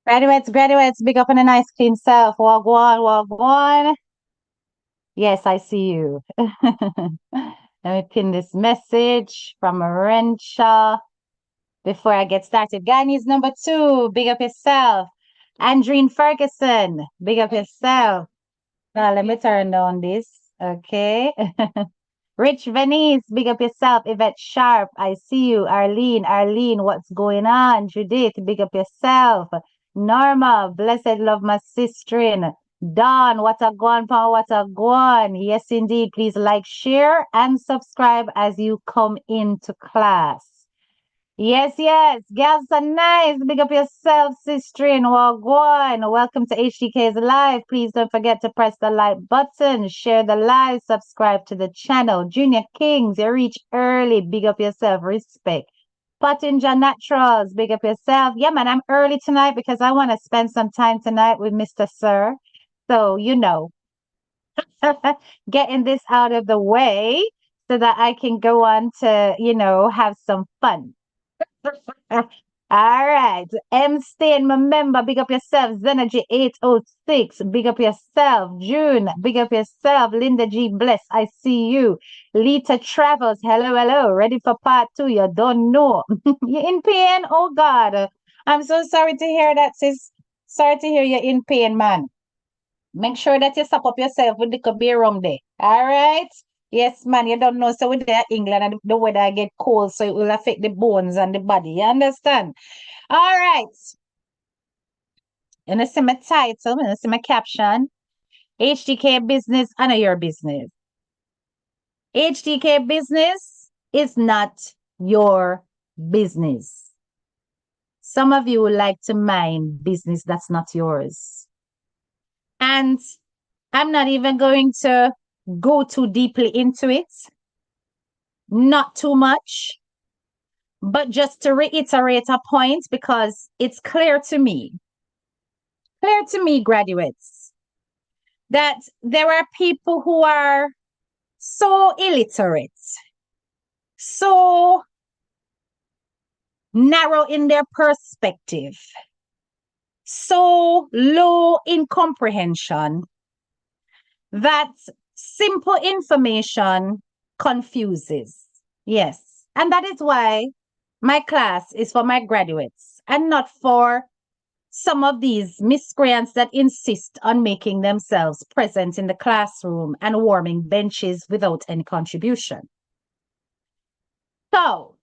Graduates, big up on a nice clean self. Walk one, walk one. Yes, I see you. Let me pin this message from Renshaw before I get started. Guy needs number 2. Big up yourself. Andreen Ferguson, big up yourself. Now let me turn down this. Okay. Rich Venice, big up yourself. Yvette Sharp, I see you. Arlene, what's going on? Judith, big up yourself. Norma, blessed love my sister. Dawn, what a gone, pa, what a gone. Yes, indeed. Please like, share, and subscribe as you come into class. Yes. Girls are nice. Big up yourself, sister. Wagwan. Welcome to HDK's Live. Please don't forget to press the like button, share the live, subscribe to the channel. Junior Kings, you reach early. Big up yourself. Respect. Pottinger Naturals, big up yourself. Yeah, man, I'm early tonight because I want to spend some time tonight with Mr. Sir. So, getting this out of the way so that I can go on to, have some fun. All right. M Stain, my member, big up yourself. Zenergy 806, big up yourself. June, big up yourself. Linda G. Bless, I see you. Lita Travels, hello. Ready for part 2? You don't know. You're in pain? Oh, God. I'm so sorry to hear that, sis. Sorry to hear you're in pain, man. Make sure that you sop up yourself with the beer rum there. All right? Yes, man, you don't know. So with the England and the weather get cold, so it will affect the bones and the body. You understand? All right. And I see my title, and I see my caption. HDK business, I know your business. HDK business is not your business. Some of you would like to mind business that's not yours. And I'm not even going to go too deeply into it. Not too much. But just to reiterate a point, because it's clear to me, graduates, that there are people who are so illiterate, so narrow in their perspective, so low in comprehension, that simple information confuses. Yes. And that is why my class is for my graduates and not for some of these miscreants that insist on making themselves present in the classroom and warming benches without any contribution. So,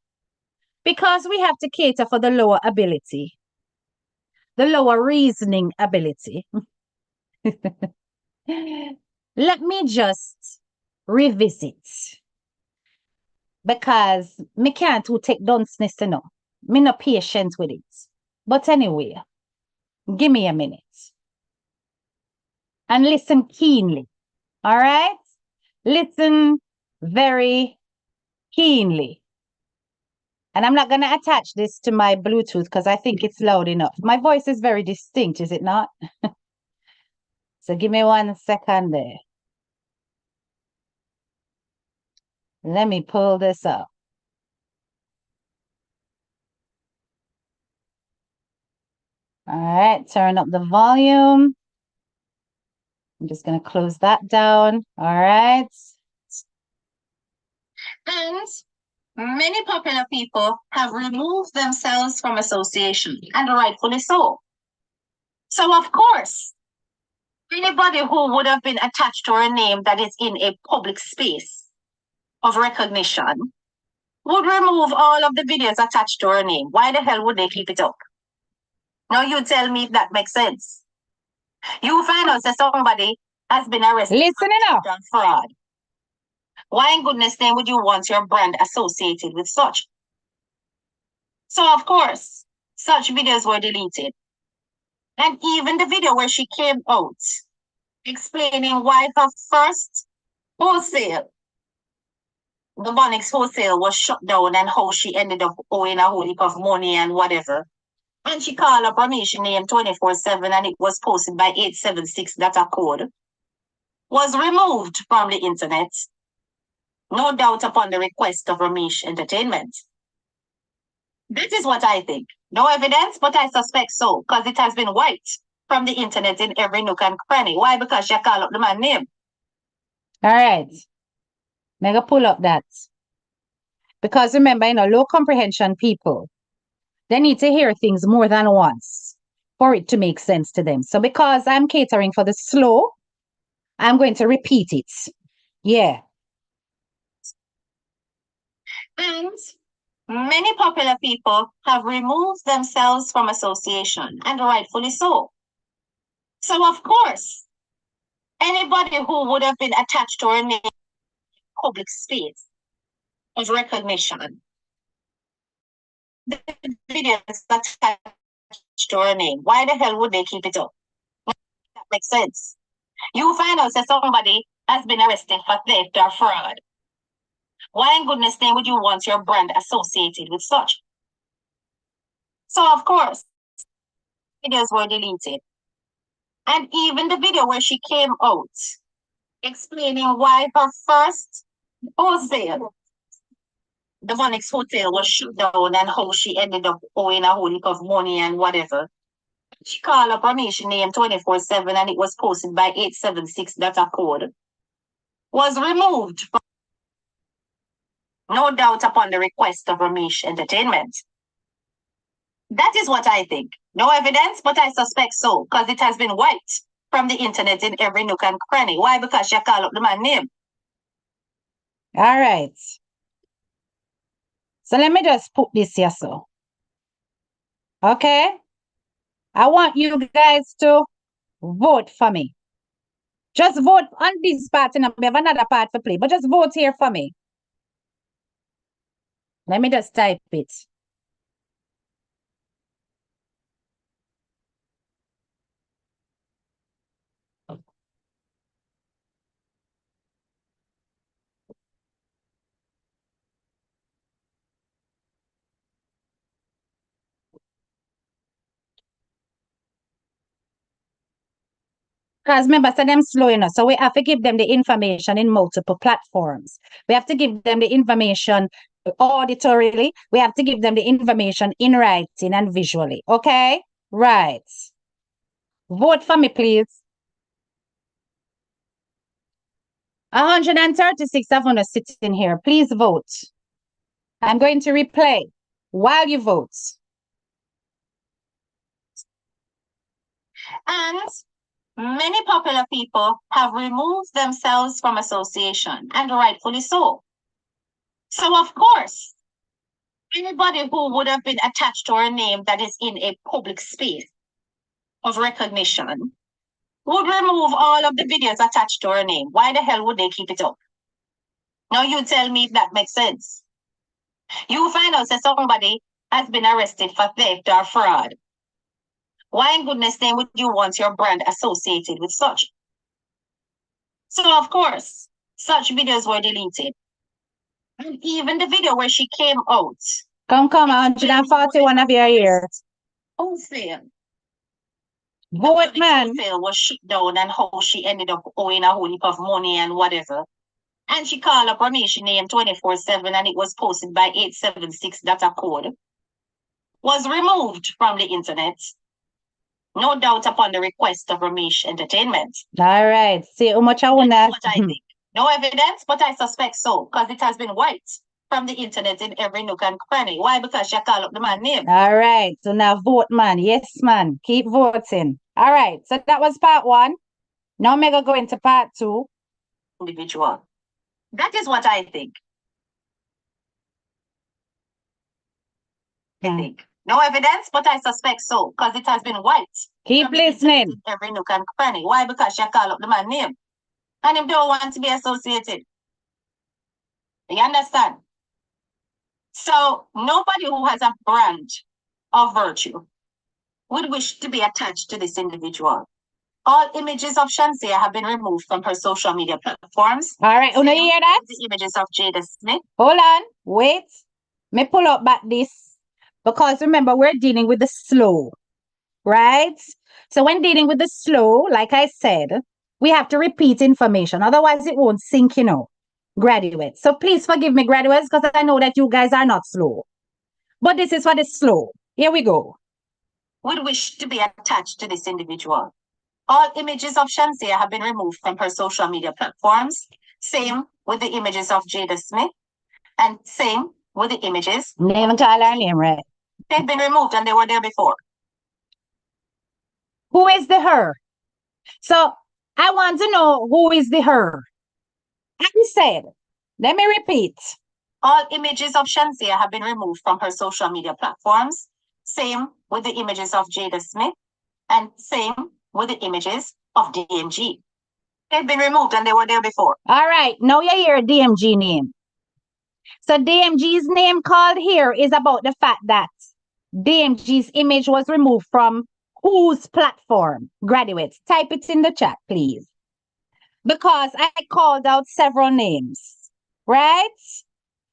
because we have to cater for the lower ability, the lower reasoning ability, let me just revisit, because me can't take dunceness to know. Me not patient with it. But anyway, give me a minute and listen keenly. All right? Listen very keenly. And I'm not going to attach this to my Bluetooth because I think it's loud enough. My voice is very distinct, is it not? So give me 1 second there. Let me pull this up. All right, turn up the volume. I'm just going to close that down. All right. And many popular people have removed themselves from association, and rightfully so. So, of course, anybody who would have been attached to a name that is in a public space of recognition would remove all of the videos attached to her name. Why the hell would they keep it up? Now you tell me if that makes sense. You find out that somebody has been arrested. Listen enough. Fraud. Why in goodness name would you want your brand associated with such? So of course, such videos were deleted. And even the video where she came out explaining why her first wholesale, the Bonnick's wholesale, was shut down and how she ended up owing a whole heap of money and whatever. And she called up Ramesh name 24/7 and it was posted by 876 data code, was removed from the internet, no doubt upon the request of Ramesh Entertainment. That is what I think. No evidence, but I suspect so, because it has been wiped from the internet in every nook and cranny. Why? Because she called up the man name. All right. Mega pull up that. Because remember, low comprehension people, they need to hear things more than once for it to make sense to them. So because I'm catering for the slow, I'm going to repeat it. Yeah. And many popular people have removed themselves from association, and rightfully so. So, of course, anybody who would have been attached to a name public space of recognition, the videos attached to her name, why the hell would they keep it up? That makes sense. You find out that somebody has been arrested for theft or fraud. Why in goodness name would you want your brand associated with such? So, of course, videos were deleted. And even the video where she came out explaining why her first wholesale, the Bonnick's hotel, was shut down and how she ended up owing a whole heap of money and whatever. She called up Ramesh name 24/7 and it was posted by 876 data code. Was removed, no doubt upon the request of Ramesh Entertainment. That is what I think. No evidence, but I suspect so, because it has been wiped from the internet in every nook and cranny. Why? Because she called up the man name. All right. So let me just put this here so. Okay? I want you guys to vote for me. Just vote on this part and we have another part to play, but just vote here for me. Let me just type it. Because remember, so them slow enough. So we have to give them the information in multiple platforms. We have to give them the information auditorily. We have to give them the information in writing and visually. Okay? Right. Vote for me, please. 136 of us sitting here. Please vote. I'm going to replay while you vote. And many popular people have removed themselves from association, and rightfully so. So, of course, anybody who would have been attached to a name that is in a public space of recognition would remove all of the videos attached to her name. Why the hell would they keep it up? Now you tell me if that makes sense. You find out that somebody has been arrested for theft or fraud. Why in goodness name would you want your brand associated with such? So, of course, such videos were deleted. And even the video where she came out. Come, 141 of your ear. Wholesale. Vote, man. Wholesale was shut down and how she ended up owing a whole heap of money and whatever. And she called up Ramesh name 24/7 and it was posted by 876 data code. Was removed from the internet. No doubt upon the request of Ramesh Entertainment. All right. See how much I want to. What I think. No evidence, but I suspect so, because it has been wiped from the internet in every nook and cranny. Why? Because she called up the man name. All right. So now vote, man. Yes, man. Keep voting. All right. So that was part one. Now I'm going to go into part two. Individual. That is what I think. I think. No evidence, but I suspect so, because it has been wiped. Keep listening. Every nook and cranny. Why? Because she called up the man name. And him don't want to be associated. You understand? So nobody who has a brand of virtue would wish to be attached to this individual. All images of Shansia have been removed from her social media platforms. All right, you hear that? The images of Jada Smith. Hold on, wait. Me pull up back this. Because remember, we're dealing with the slow, right? So when dealing with the slow, like I said, we have to repeat information. Otherwise, it won't sink, graduates. So please forgive me, graduates, because I know that you guys are not slow. But this is for the slow. Here we go. Would wish to be attached to this individual. All images of Shanzia have been removed from her social media platforms. Same with the images of Jada Smith. And same with the images. Name and call her name, right? They've been removed and they were there before. Who is the her? So I want to know who is the her. I said, let me repeat. All images of Shanzia have been removed from her social media platforms. Same with the images of Jada Smith. And same with the images of DMG. They've been removed and they were there before. All right, now you hear DMG name. So DMG's name called here is about the fact that DMG's image was removed from whose platform? Graduates, type it in the chat, please. Because I called out several names, right?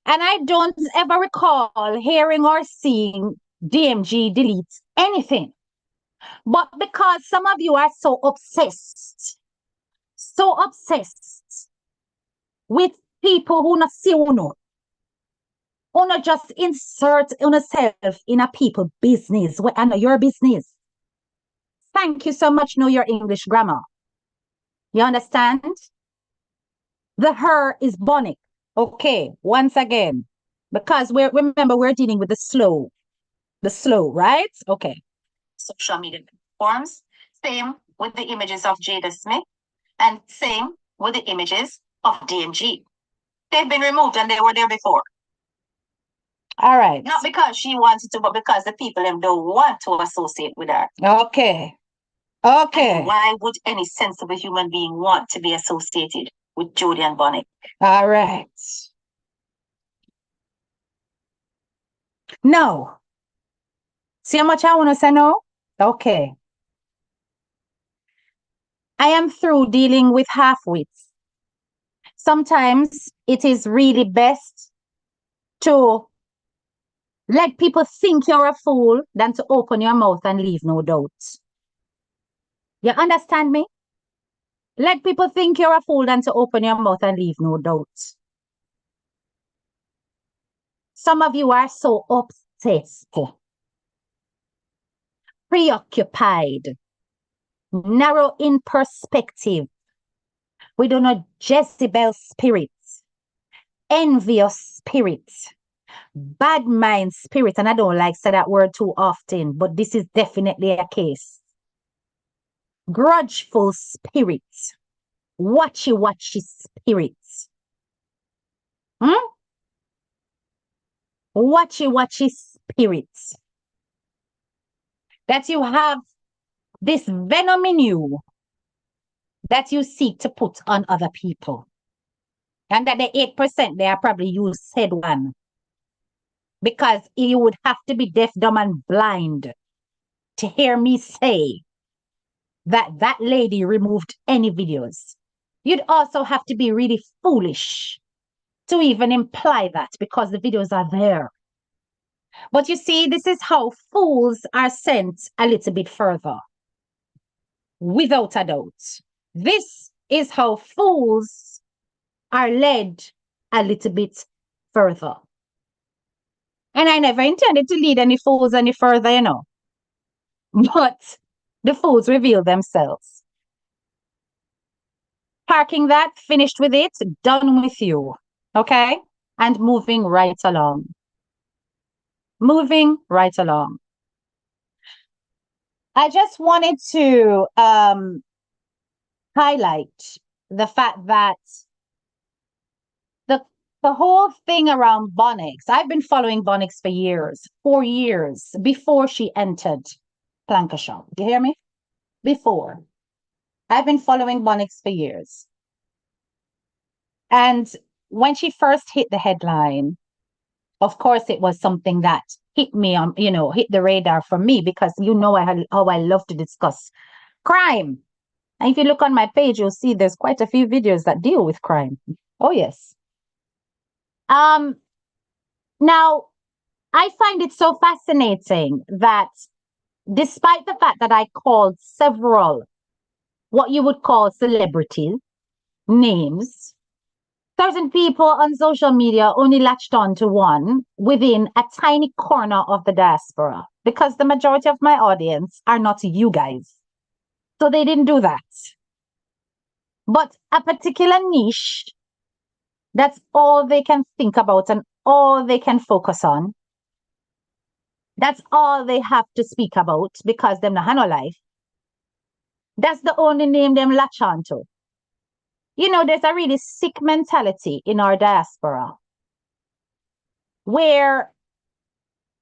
And I don't ever recall hearing or seeing DMG delete anything. But because some of you are so obsessed with people who not see uno just insert yourself in a people business, and your business. Thank you so much, know your English grammar. You understand? The her is Bonnick. Okay, once again, because remember we're dealing with the slow, right? Okay. Social media platforms, same with the images of Jada Smith, and same with the images of DMG. They've been removed and they were there before. All right. Not because she wanted to, but because the people don't want to associate with her. Okay. Okay. And why would any sensible human being want to be associated with Judian Bonnick? All right. No. See how much I want to say no? Okay. I am through dealing with half-wits. Sometimes it is really best to let people think you're a fool than to open your mouth and leave no doubt. You understand me? Let people think you're a fool than to open your mouth and leave no doubt. Some of you are so obsessed, preoccupied, narrow in perspective. We do not Jezebel spirits, envious spirits, bad mind spirit, and I don't like say that word too often, but this is definitely a case. Grudgeful spirits, watchy spirits. Watchy spirits. That you have this venom in you that you seek to put on other people. And that the 8% they are probably you said one. Because you would have to be deaf, dumb, and blind to hear me say that lady removed any videos. You'd also have to be really foolish to even imply that because the videos are there. But you see, this is how fools are sent a little bit further. Without a doubt. This is how fools are led a little bit further. And I never intended to lead any fools any further, you know. But the fools reveal themselves. Parking that, finished with it, done with you. Okay? And moving right along. Moving right along. I just wanted to highlight the fact that the whole thing around Bonnick, I've been following Bonnick for years, 4 years, before she entered Lancashire. You hear me? Before. I've been following Bonnick for years. And when she first hit the headline, of course, it was something that hit me on, hit the radar for me because how I love to discuss crime. And if you look on my page, you'll see there's quite a few videos that deal with crime. Oh, yes. Now, I find it so fascinating that despite the fact that I called several what you would call celebrities names, Certain people on social media only latched on to one within a tiny corner of the diaspora because the majority of my audience are not you guys. So they didn't do that. But a particular niche, that's all they can think about and all they can focus on. That's all they have to speak about because them not have no life. That's the only name them latch on to. You know, there's a really sick mentality in our diaspora where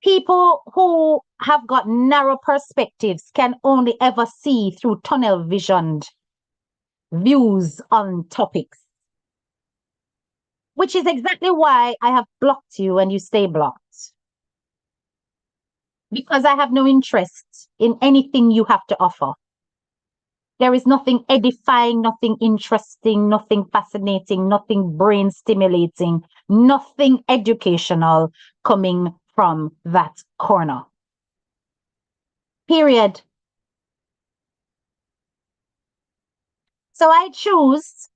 people who have got narrow perspectives can only ever see through tunnel visioned views on topics, which is exactly why I have blocked you and you stay blocked. Because I have no interest in anything you have to offer. There is nothing edifying, nothing interesting, nothing fascinating, nothing brain stimulating, nothing educational coming from that corner. Period. So I choose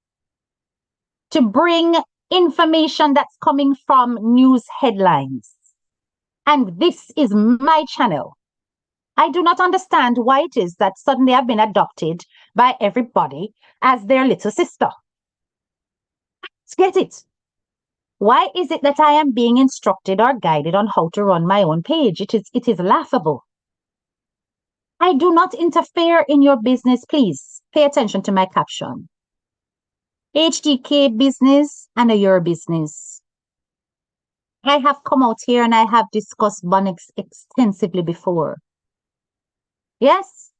to bring information that's coming from news headlines. And this is my channel. I do not understand why it is that suddenly I've been adopted by everybody as their little sister. Let's get it. Why is it that I am being instructed or guided on how to run my own page? It is laughable. I do not interfere in your business, please. Pay attention to my caption. HDK business and your business. I have come out here and I have discussed Bonnick extensively before. Yes,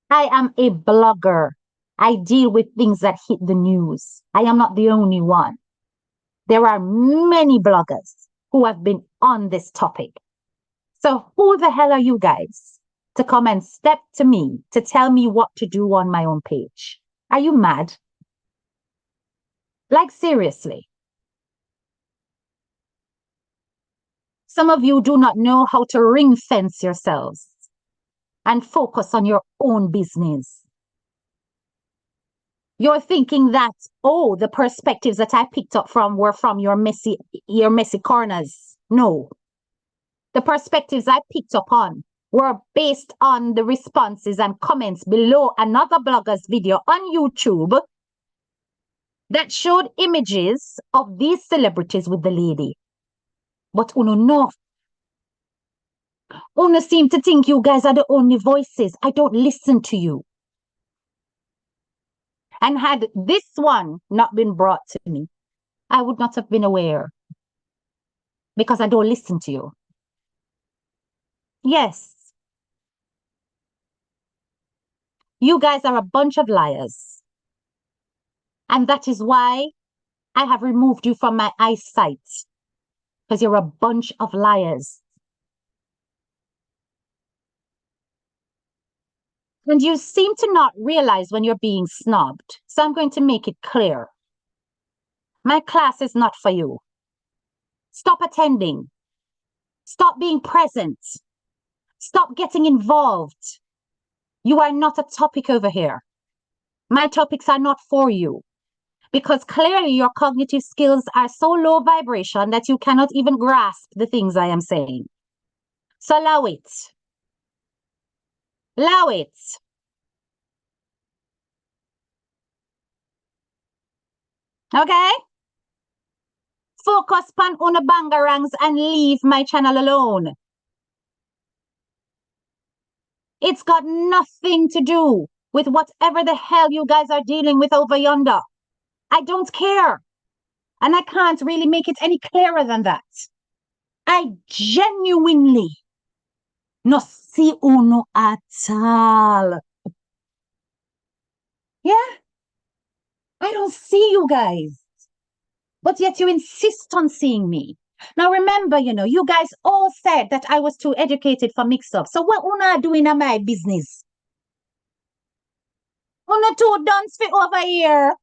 I am a blogger. I deal with things that hit the news. I am not the only one. There are many bloggers who have been on this topic. So who the hell are you guys to come and step to me to tell me what to do on my own page? Are you mad? Like, seriously. Some of you do not know how to ring fence yourselves and focus on your own business. You're thinking that, oh, the perspectives that I picked up from were from your messy corners. No. The perspectives I picked up on were based on the responses and comments below another blogger's video on YouTube that showed images of these celebrities with the lady. But uno no. Uno seem to think you guys are the only voices. I don't listen to you. And had this one not been brought to me, I would not have been aware. Because I don't listen to you. Yes. You guys are a bunch of liars. And that is why I have removed you from my eyesight. Because you're a bunch of liars. And you seem to not realize when you're being snubbed. So I'm going to make it clear. My class is not for you. Stop attending. Stop being present. Stop getting involved. You are not a topic over here. My topics are not for you. Because clearly your cognitive skills are so low vibration that you cannot even grasp the things I am saying. So allow it. Allow it. Okay? Focus on una bangarangs and leave my channel alone. It's got nothing to do with whatever the hell you guys are dealing with over yonder. I don't care. And I can't really make it any clearer than that. I genuinely no see uno at all. Yeah? I don't see you guys. But yet you insist on seeing me. Now remember, you guys all said that I was too educated for mix-up. So what una doing in my business? Una too dunce for over here.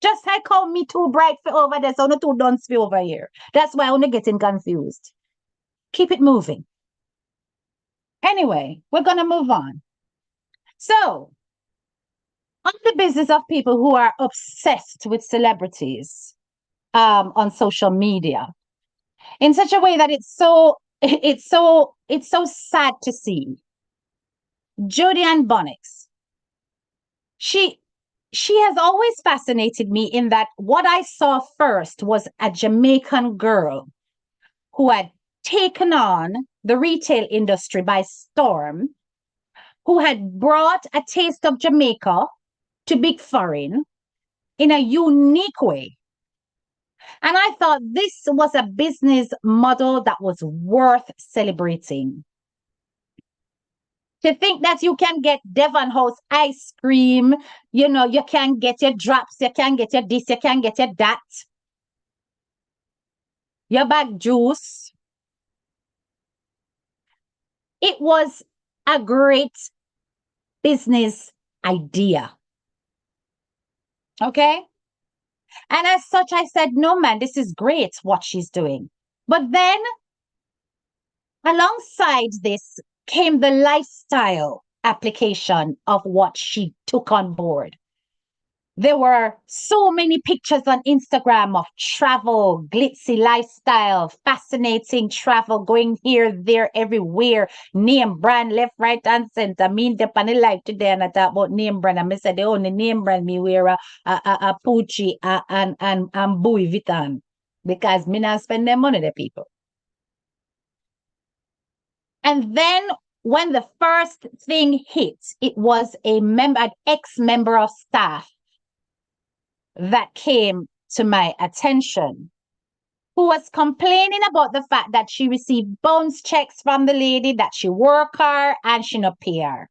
Just like how me too bright for over there, so una too dunce for over here. That's why una getting confused. Keep it moving. Anyway, we're gonna move on. So, On the business of people who are obsessed with celebrities on social media in such a way that it's so sad to see. Judian Bonnick, she she has always fascinated me in that what I saw first was a Jamaican girl who had taken on the retail industry by storm, who had brought a taste of Jamaica to big foreign in a unique way. And I thought this was a business model that was worth celebrating. To think that you can get Devon House ice cream, you can get your drops, you can get your this, you can get your that, your bag juice. It was a great business idea. Okay? And as such, I said, no, man, this is great what she's doing. But then alongside this came the lifestyle application of what she took on board. There were so many pictures on Instagram of travel, glitzy lifestyle, fascinating travel, going here, there, everywhere, name brand, left, right, and center. Me the panel life today and I talk about name brand. And I said the only name brand me wear a Pucci and Louis Vuitton because me not spend their money, the people. And then when the first thing hit, it was an ex-member of staff that came to my attention, who was complaining about the fact that she received bounce checks from the lady, that she work her and she not pay her.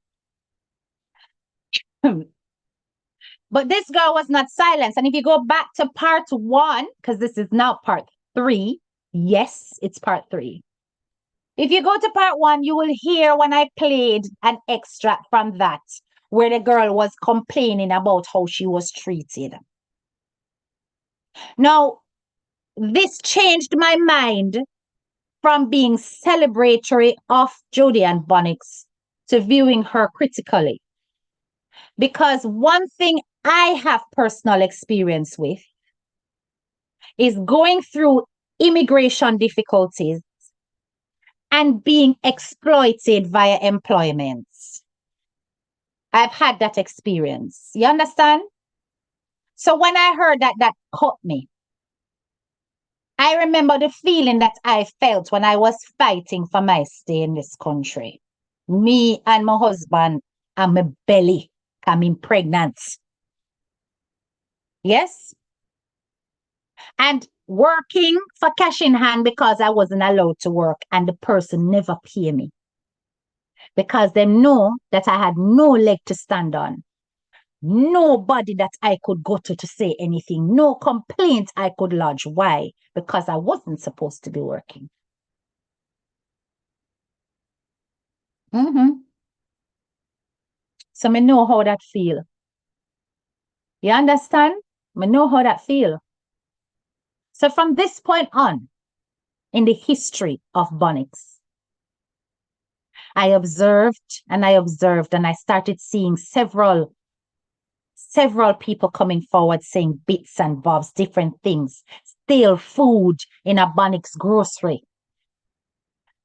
But this girl was not silenced. And if you go back to part 1, because this is now part 3, yes, it's part 3. If you go to part 1, you will hear when I played an extract from that, where the girl was complaining about how she was treated. Now, this changed my mind from being celebratory of Judian Bonnick to viewing her critically. Because one thing I have personal experience with is going through immigration difficulties and being exploited via employment. I've had that experience. You understand? So when I heard that, that caught me. I remember the feeling that I felt when I was fighting for my stay in this country. Me and my husband and my belly coming pregnant. Yes? And working for cash in hand because I wasn't allowed to work and the person never pay me. Because they know that I had no leg to stand on. Nobody that I could go to say anything. No complaint I could lodge. Why? Because I wasn't supposed to be working. So I know how that feel. You understand? I know how that feel. So from this point on, in the history of Bonnick, I observed and I started seeing several people coming forward saying bits and bobs, different things. Stale food in a Bonnick's grocery.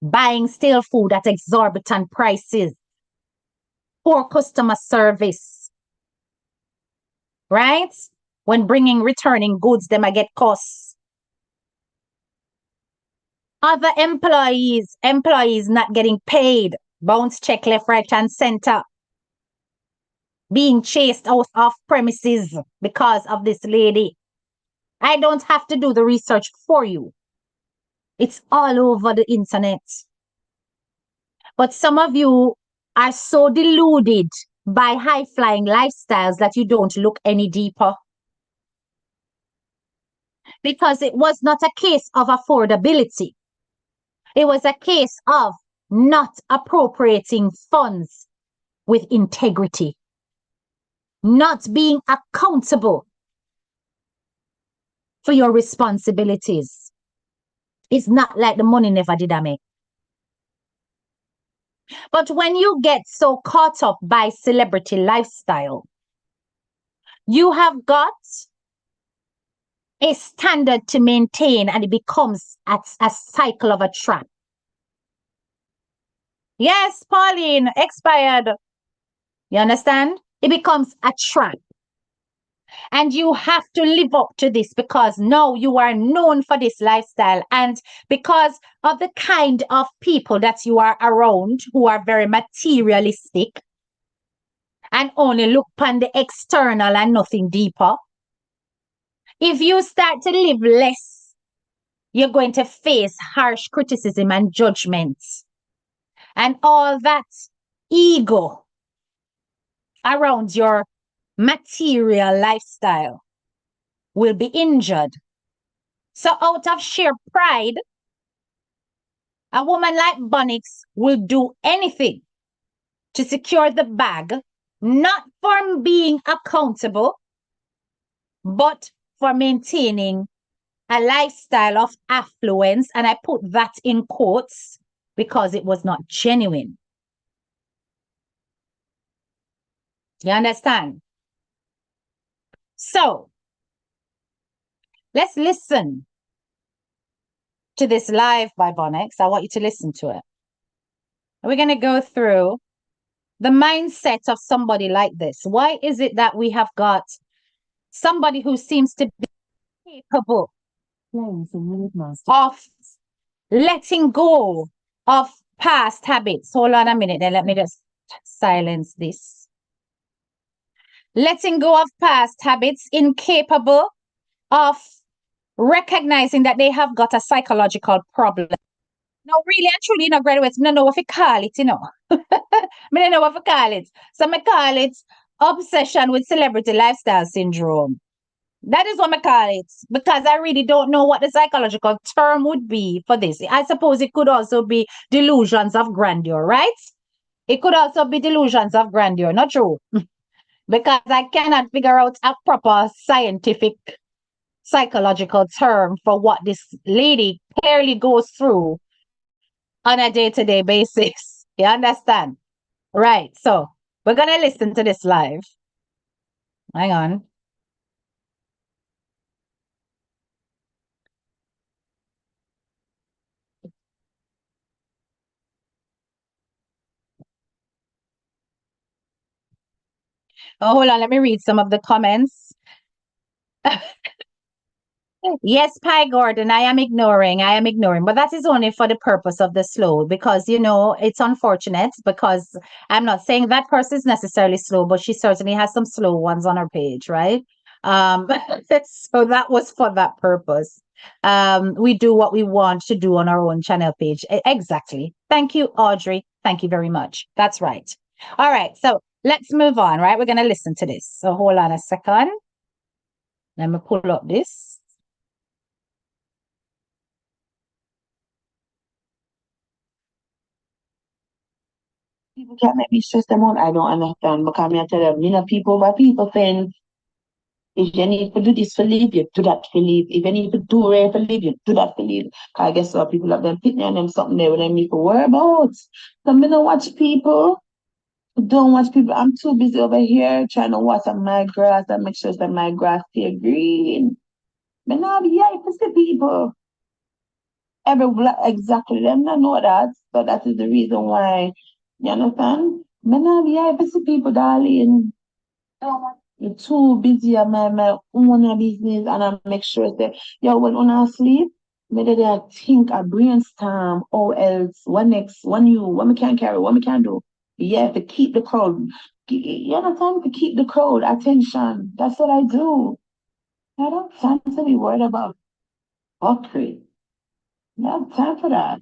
Buying stale food at exorbitant prices. Poor customer service. Right? When returning goods, them I get costs. Other employees not getting paid. Bounce check left, right, and center. Being chased out of premises because of this lady. I don't have to do the research for you. It's all over the internet. But some of you are so deluded by high-flying lifestyles that you don't look any deeper. Because it was not a case of affordability. It was a case of not appropriating funds with integrity. Not being accountable for your responsibilities. It's not like the money never did I make. But when you get so caught up by celebrity lifestyle, You have got a standard to maintain, and it becomes a cycle of a trap. Yes, Pauline, expired. You understand? It becomes a trap. And you have to live up to this because now you are known for this lifestyle. And because of the kind of people that you are around who are very materialistic and only look upon the external and nothing deeper, if you start to live less, you're going to face harsh criticism and judgment. And all that ego around your material lifestyle will be injured. So out of sheer pride, a woman like Bonnick will do anything to secure the bag, not for being accountable, but for maintaining a lifestyle of affluence. And I put that in quotes because it was not genuine. You understand? So, let's listen to this live by Bonnick. I want you to listen to it. We're going to go through the mindset of somebody like this. Why is it that we have got somebody who seems to be capable of letting go of past habits? Hold on a minute, then let me just silence this. Letting go of past habits, incapable of recognizing that they have got a psychological problem. No, really and truly, graduates, I don't know what to call it, I don't know what to call it. So I call it obsession with celebrity lifestyle syndrome. That is what I call it, because I really don't know what the psychological term would be for this. I suppose it could also be delusions of grandeur, right? It could also be delusions of grandeur, not true? Because I cannot figure out a proper scientific psychological term for what this lady clearly goes through on a day-to-day basis. You understand? Right. So we're going to listen to this live. Hang on. Oh, hold on. Let me read some of the comments. Yes, Pi Gordon, I am ignoring, but that is only for the purpose of the slow because, it's unfortunate because I'm not saying that person is necessarily slow, but she certainly has some slow ones on her page, right? So that was for that purpose. We do what we want to do on our own channel page. Exactly. Thank you, Audrey. Thank you very much. That's right. All right. So let's move on, right? We're going to listen to this. So hold on a second. Let me pull up this. People can't make me stress them out. I don't understand because I tell them, people saying if you need to do this for leave, you do that for leave. If you need to do it for leave, you do that for leave. Because I guess some people have them picking on them something there with them need to worry about. So I don't watch people. Don't watch people. I'm too busy over here trying to watch on my grass and make sure that my grass stay green. But now, yeah, to see people. Exactly. Them not know that. So that is the reason why, you understand? But now, yeah, to see people, darling. You're too busy at my own business and I make sure that when I sleep, maybe they think I brainstorm or else what next, what we can carry, what we can do. Yeah, to keep the crowd. You understand? To keep the crowd attention. That's what I do. I don't have time to be worried about fuckery. No time for that.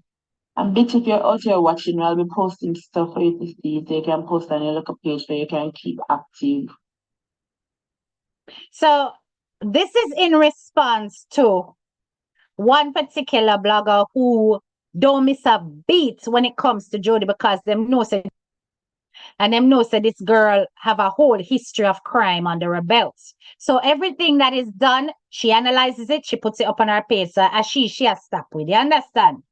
And bitch, if you're out here watching, I'll be posting stuff for you to see. So you can post on your local page so you can keep active. So this is in response to one particular blogger who don't miss a beat when it comes to Jody because them know say this girl have a whole history of crime under her belt. So everything that is done, she analyzes it, she puts it up on her page. So as she has stopped with. You understand?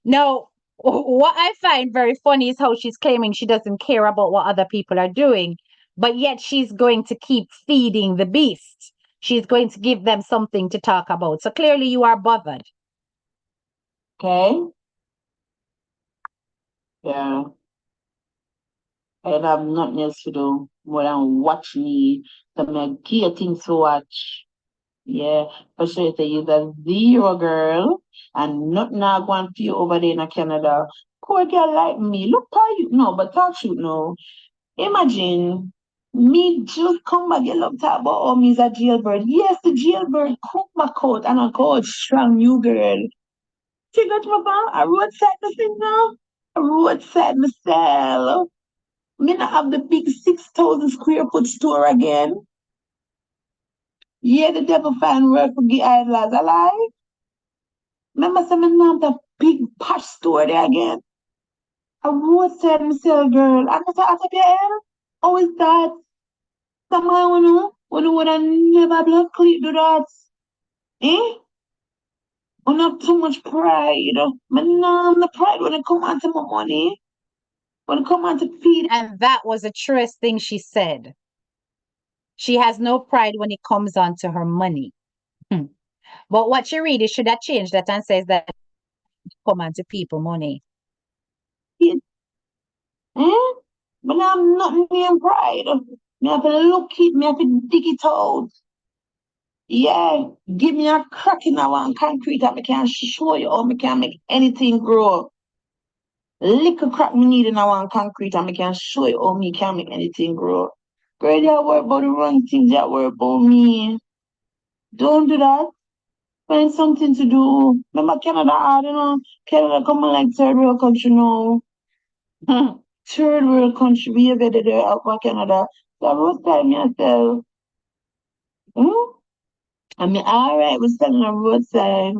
Now, what I find very funny is how she's claiming she doesn't care about what other people are doing. but yet she's going to keep feeding the beast. She's going to give them something to talk about. So clearly you are bothered. Okay? Yeah. I have nothing else to do more than watch me. So I get things to watch. Yeah. For sure say you're a zero girl and nothing I going for you over there in Canada. Poor girl like me. Look how you no, but talk shoot no. Imagine me just come back and love talk about oh me's a jailbird. Yes, the jailbird cook my coat and I call strong new girl. See that my a roadside the thing now? A roadside myself. Me not have the big 6,000 square foot store again. Yeah, the devil find work for the idlers alive. Remember some me not have the big posh store there again. A roadside myself girl. And that's out of your head. How is that? Somehow, you would have never blood clean do that. Eh? You have too much pride, you know. Man, the pride when it come on to my money, when it come on to feed. And that was the truest thing she said. She has no pride when it comes on to her money. Hmm. But what she really should have changed that and says that come on to people money. It, eh? But I'm not near pride. Me have to look it, me have to dig it out. Yeah, give me a crack in our concrete that me can show you how me can make anything grow. Little crack me need in our concrete and me can show you how me can make anything grow. Girl, you worry about the wrong things, you worry about me. Don't do that. Find something to do. Remember Canada hard, Canada coming like third world country now. Third world country, we have it there out for Canada. So I was telling myself, hmm? I mean, all right, we're selling a roadside.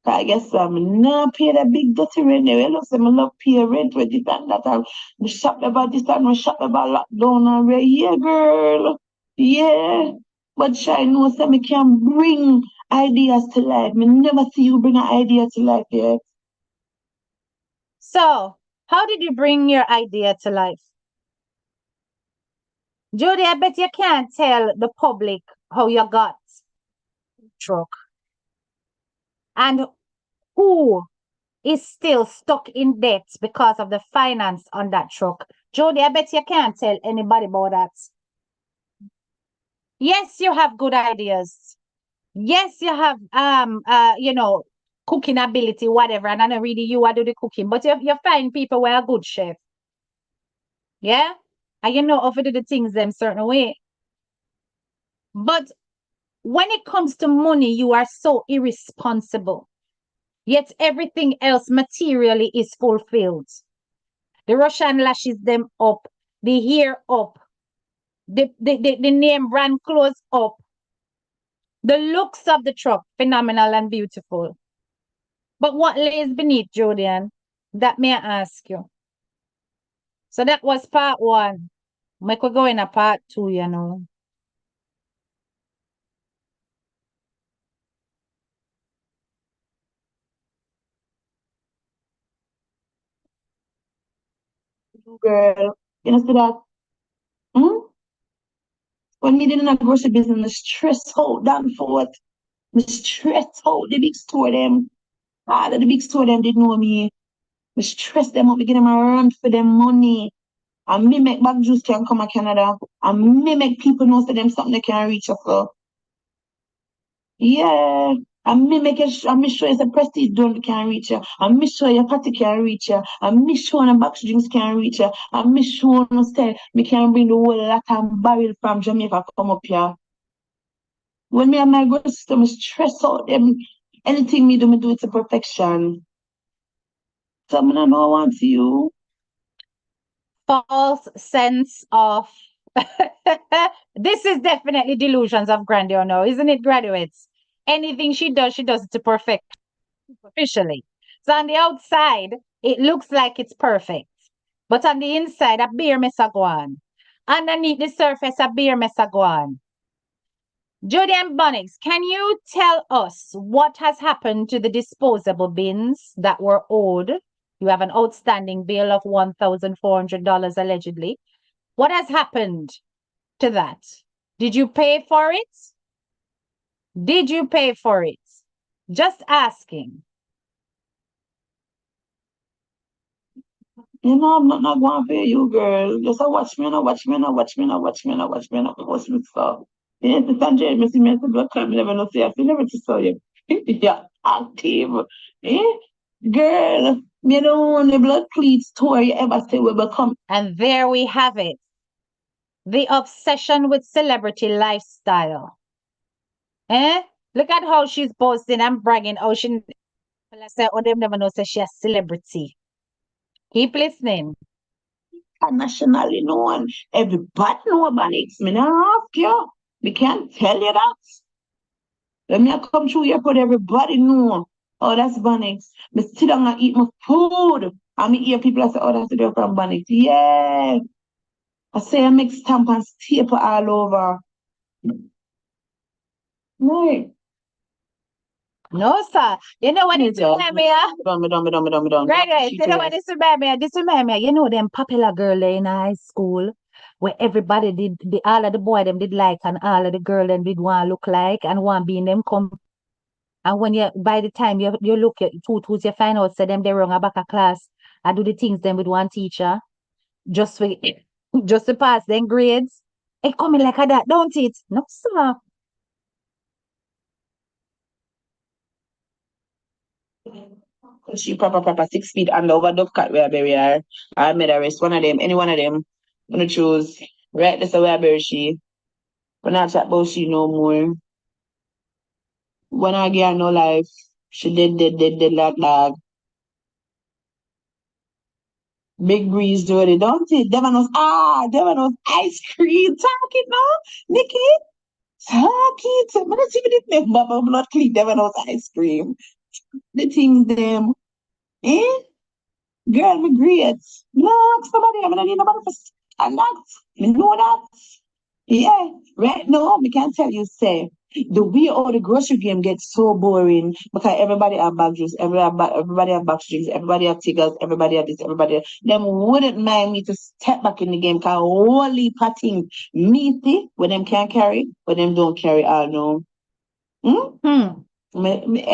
I guess I'm not pay that big dirty rent there. It looks like I love pay rent with this and that. I'm shop about this and I shop about lockdown already. Yeah, girl. Yeah. But I know that me can bring ideas to life. Me never see you bring an idea to life yet. So, how did you bring your idea to life? Judy, I bet you can't tell the public how you got truck and who is still stuck in debt because of the finance on that truck. Jody, I bet you can't tell anybody about that. Yes, you have good ideas. Yes, you have cooking ability, whatever. And I know really you are do the cooking, but you find people who are good chef. Yeah? And you know how to do the things them certain way. But when it comes to money, you are so irresponsible. Yet everything else materially is fulfilled. The Russian lashes them up, the hair up, the name brand clothes up. The looks of the truck, phenomenal and beautiful. But what lays beneath, Julian? That may I ask you. So that was part one. We could go in a part two, you know. Girl, you know, see that? Hmm? When me did in a grocery business, me stress out down forth. Me stress out the big store them. All of the big store them did know me. Me stress them out, me give them a run for them money. And me make bag juice can come to Canada. And me make people know that them something they can reach us for. Yeah. And me make it, and me show you the prestige don't can reach you. And me show you party can reach you. And me show you box drinks can reach you. And me show you say me can bring the whole lot of barrel from Jamaica come up here. When me and my girl sister, me stress out them. Anything me do it to perfection. So I don't know want you. False sense of this is definitely delusions of grandeur now, isn't it, graduates? Anything she does it to perfect superficially. So on the outside, it looks like it's perfect. But on the inside, a beer mess a go on. Underneath the surface, a beer mess a go on. Judian Bonnick, can you tell us what has happened to the disposable bins that were owed? You have an outstanding bill of $1,400 allegedly. What has happened? to that. Did you pay for it? Did you pay for it? Just asking. You know, I'm not going to pay you, girl. Just watch me, watch me, watch me, watch me, watch me, watch me, stuff. You know, Sanjay, me see me blood clot, me never know say I feel never to saw you. You're active. Eh? Girl, me don't want the blood cleats tour you ever say we become. And there we have it. The obsession with celebrity lifestyle. Eh? Look at how she's boasting and bragging. Oh, she say, oh, them never know say she a celebrity. Keep listening. Nationally known. Everybody know about it. Me not ask you. We can't tell you that. Let me come through here, but everybody know. Oh, that's Bonnick. Me sit down and eat my food. And me hear people say, oh, that's the girl from Bonnick. Yeah. I say I make stamp and staple all over. Right. No, sir. You know what it's remind me of? Right. You know what this remind me of? This remind me of, you know, them popular girl in high school where everybody did, all of the boy them did like and all of the girl them did want to look like and want to be in them company. And when you, by the time you look at two, you find out, say them they wrong back a class. I do the things them with one teacher just for, just to pass them grades. It coming like that, don't it? No, sir. She proper 6 feet and over dove cat where I bury her. I made her rest one of them, any one of them. Gonna choose. Right, that's where I bury she. When I chat about she no more. When I get her no life, she dead like dog. Big breeze dirty, don't it? Devon knows ice cream. Talk it now, Nikki. Talk it. I'm not even if make bubble blood clean Devon knows ice cream. The things them. Eh? Girl, me great. No, somebody, I don't need nobody for stand that. Me know that. Yeah, right now, me can tell you, say, the way all the grocery game gets so boring because everybody have bag juice, everybody have bag drinks, everybody have tigers, everybody have this, everybody. Them wouldn't mind me to step back in the game because holy patting meaty when them can carry, but them don't carry all no. Hmm. Me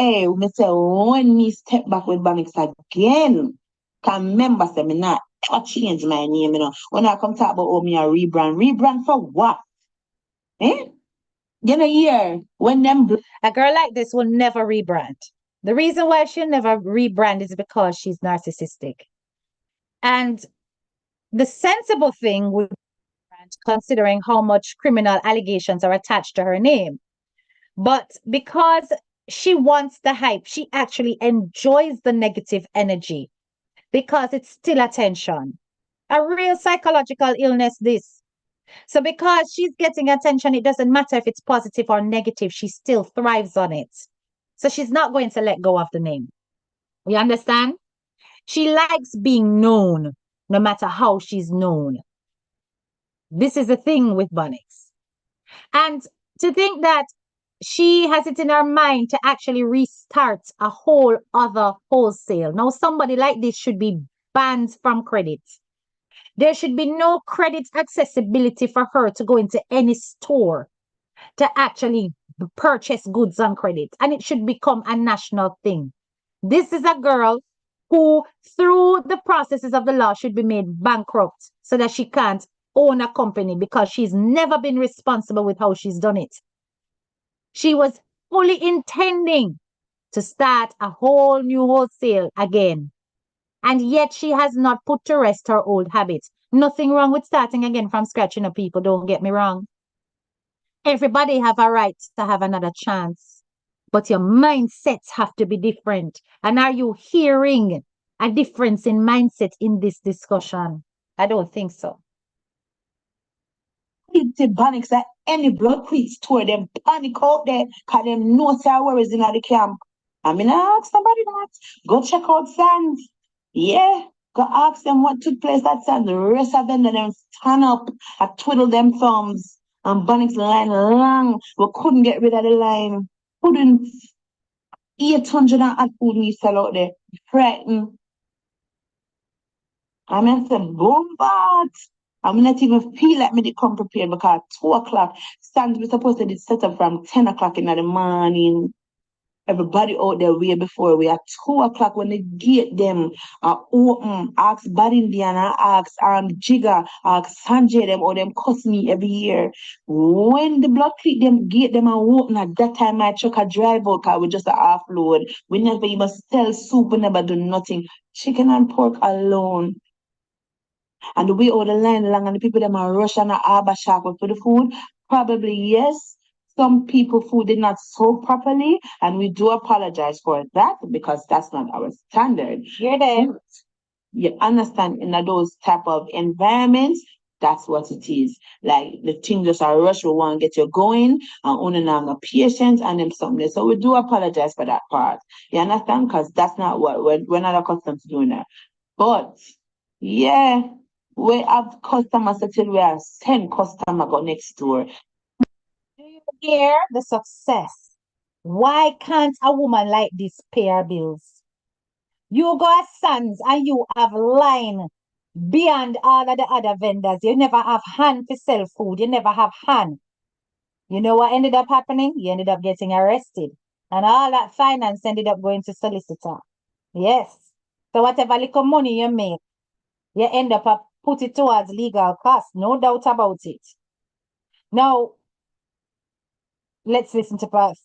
say when me step back with Banks again, can remember say me not ever change my name, you know. When I come talk about me a rebrand for what? Eh? You know here when them A girl like this will never rebrand. The reason why she'll never rebrand is because she's narcissistic. And the sensible thing would be, considering how much criminal allegations are attached to her name. But because she wants the hype, she actually enjoys the negative energy because it's still attention. A real psychological illness, this. So because she's getting attention, it doesn't matter if it's positive or negative, she still thrives on it. So she's not going to let go of the name. You understand? She likes being known, no matter how she's known. This is the thing with Bonnick. And to think that she has it in her mind to actually restart a whole other wholesale. Now, somebody like this should be banned from credit. There should be no credit accessibility for her to go into any store to actually purchase goods on credit. And it should become a national thing. This is a girl who, through the processes of the law, should be made bankrupt so that she can't own a company because she's never been responsible with how she's done it. She was fully intending to start a whole new wholesale again. And yet she has not put to rest her old habits. Nothing wrong with starting again from scratch, people, don't get me wrong. Everybody have a right to have another chance. But your mindsets have to be different. And are you hearing a difference in mindset in this discussion? I don't think so. the Bonnick that any blood creeps toward them panic out there because them know say worries in the camp. I mean, ask somebody that. Go check out Sands. Yeah. Go ask them what took place at Sands. The rest of them, then stand up and twiddle them thumbs. And Bonnick's line long. We couldn't get rid of the line. Couldn't. 800 and odd food we sell out there. Frightened. I mean, I said, bombard. I'm not even feel like me to come prepared because 2 o'clock stands we supposed to be set up from 10 o'clock in the morning. Everybody out there way before we at 2 o'clock when the gate them are open. Ask Barindiana, ask Jigga, ask Sanjay them or them cuss me every year. When the block click them gate them are open at that time my truck a drive out cause we just a offload. We never even sell soup, we never do nothing. Chicken and pork alone. And the way all the line long and the people them are rush and a harbor shack for the food, probably yes. Some people food did not sold properly, and we do apologize for that because that's not our standard. You're there. But you understand in those type of environments, that's what it is. Like the thing just a rush, we want to get you going and only now no patience and them something. So we do apologize for that part. You understand? Because that's not what we're not accustomed to doing that. But yeah, we have customers until we are send customer go next door. Do you hear the success? Why can't a woman like this pay her bills? You go as sons and you have line beyond all of the other vendors. You never have hand to sell food. You never have hand. You know what ended up happening? You ended up getting arrested. And all that finance ended up going to solicitor. Yes. So whatever little money you make, you end up put it towards legal costs. No doubt about it. Now, let's listen to Pastor.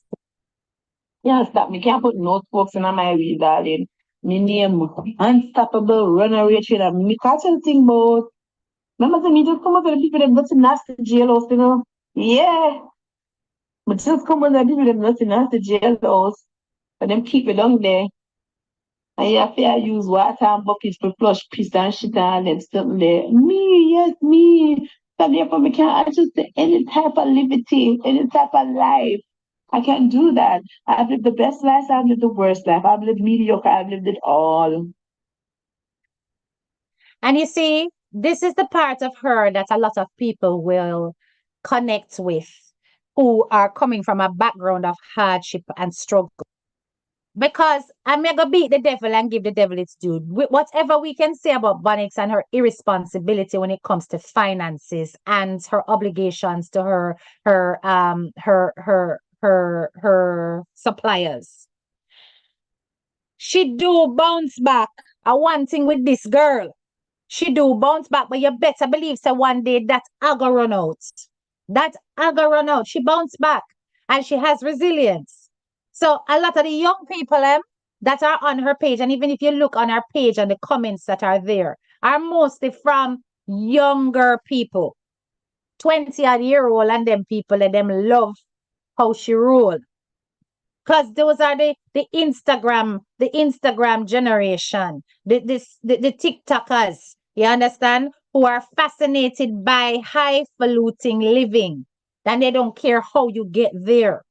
Yeah, stop. Me can't put no spokes in my wheel, darling. Me name unstoppable runaway trainer. Me can't tell the thing about. Remember the me just come up with the people that go to nasty jailhouse. Yeah. But just come with the people that go to nasty jailhouse. But them keep it down there. And you have to use water and buckets to flush piss and shit and them something there. Me, yes, me. So therefore, me can't adjust to any type of liberty, any type of life. I can't do that. I've lived the best life, I've lived the worst life. I've lived mediocre, I've lived it all. And you see, this is the part of her that a lot of people will connect with who are coming from a background of hardship and struggle. Because I'm going to beat the devil and give the devil its due. Whatever we can say about Bonnick and her irresponsibility when it comes to finances and her obligations to her suppliers. She do bounce back. One thing with this girl. She do bounce back, but you better believe so one day that aga run out. That aga run out. She bounce back and she has resilience. So a lot of the young people that are on her page, and even if you look on her page and the comments that are there, are mostly from younger people. 20-odd-year-old and them people and them love how she roll. Because those are the Instagram generation, the TikTokers, you understand, who are fascinated by highfalutin living. And they don't care how you get there.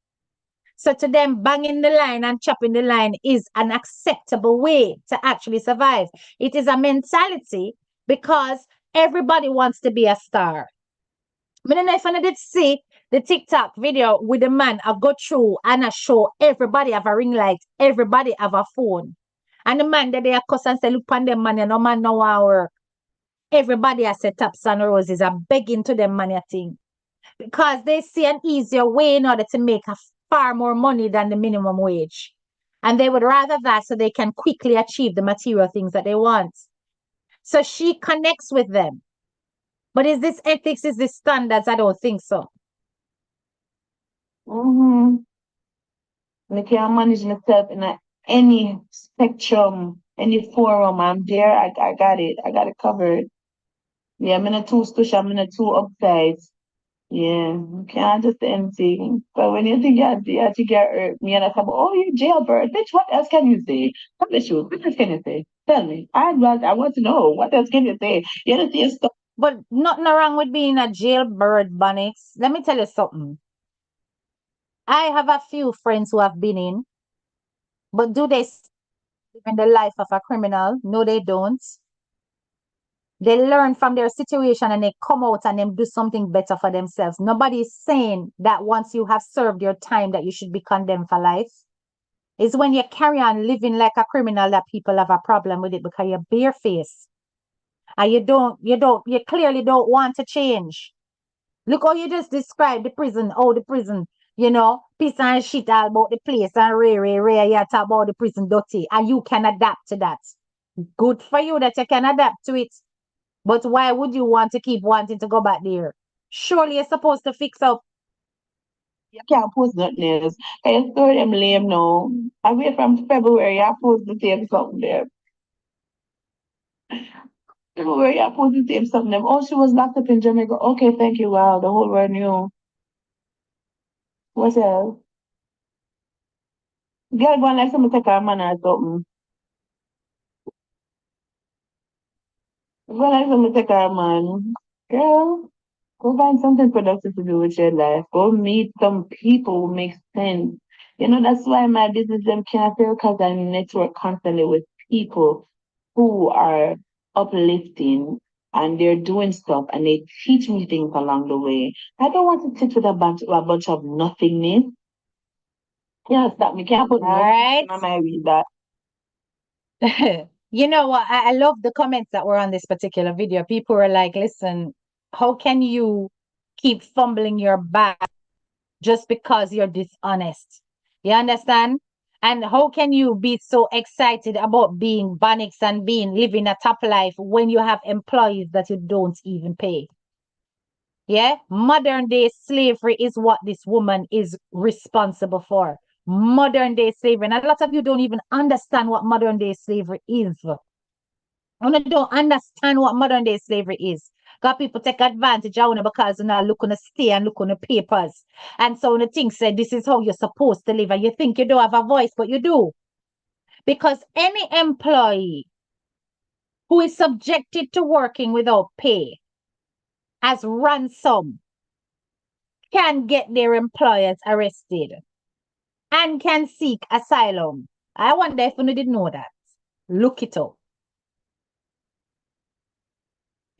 So to them, banging the line and chopping the line is an acceptable way to actually survive. It is a mentality because everybody wants to be a star. I don't know if I did see the TikTok video with the man I go through and I show everybody have a ring light, everybody have a phone. And the man that they are cuss and say, look on them money, no man no want work. Everybody has set up sun roses are begging to them money thing. Because they see an easier way in order to make far more money than the minimum wage. And they would rather that so they can quickly achieve the material things that they want. So she connects with them. But is this ethics, is this standards? I don't think so. I can manage myself in any spectrum, any forum. I'm there. I got it. I got it covered. Yeah, I'm in a two stush, I'm in a two upside. Yeah, you can't just anything. But when you think you have to get hurt, me and I say, oh, you jailbird. Bitch, what else can you say? Tell the truth. What else can you say? Tell me. I want to know. What else can you say? You know, see stuff. But nothing wrong with being a jailbird, Bonnick. Let me tell you something. I have a few friends who have been in, but do they live in the life of a criminal? No, they don't. They learn from their situation and they come out and then do something better for themselves. Nobody is saying that once you have served your time that you should be condemned for life. It's when you carry on living like a criminal that people have a problem with it because you're barefaced. And you clearly don't want to change. Look how you just described the prison, piss and shit all about the place and you talk about the prison dirty, and you can adapt to that. Good for you that you can adapt to it. But why would you want to keep wanting to go back there? Surely you're supposed to fix up. You can't post nothing else. I saw them lame now. I wait from February, I post the same something there. February, I post the same something there. Oh, she was locked up in Jamaica. Okay, thank you. Wow, the whole world knew. What else? Girl, go and like somebody take her man or something. Go and like somebody take her man. Girl, go find something productive to do with your life. Go meet some people who make sense. That's why my business them can't fail because I network constantly with people who are uplifting and they're doing stuff and they teach me things along the way. I don't want to sit with a bunch of nothingness. Can't stop me. Can't put All nothing right. on my read that. You know what? I love the comments that were on this particular video. People were like, listen, how can you keep fumbling your bag just because you're dishonest? You understand? And how can you be so excited about being Bonnics and living a top life when you have employees that you don't even pay? Yeah, modern day slavery is what this woman is responsible for. Modern day slavery. And a lot of you don't even understand what modern day slavery is. You don't understand what modern day slavery is. Because people take advantage of you because you now look on the stay and look on the papers. And so the thing said this is how you're supposed to live. And you think you don't have a voice, but you do. Because any employee who is subjected to working without pay as ransom can get their employers arrested and can seek asylum. I wonder if you didn't know that. Look it up.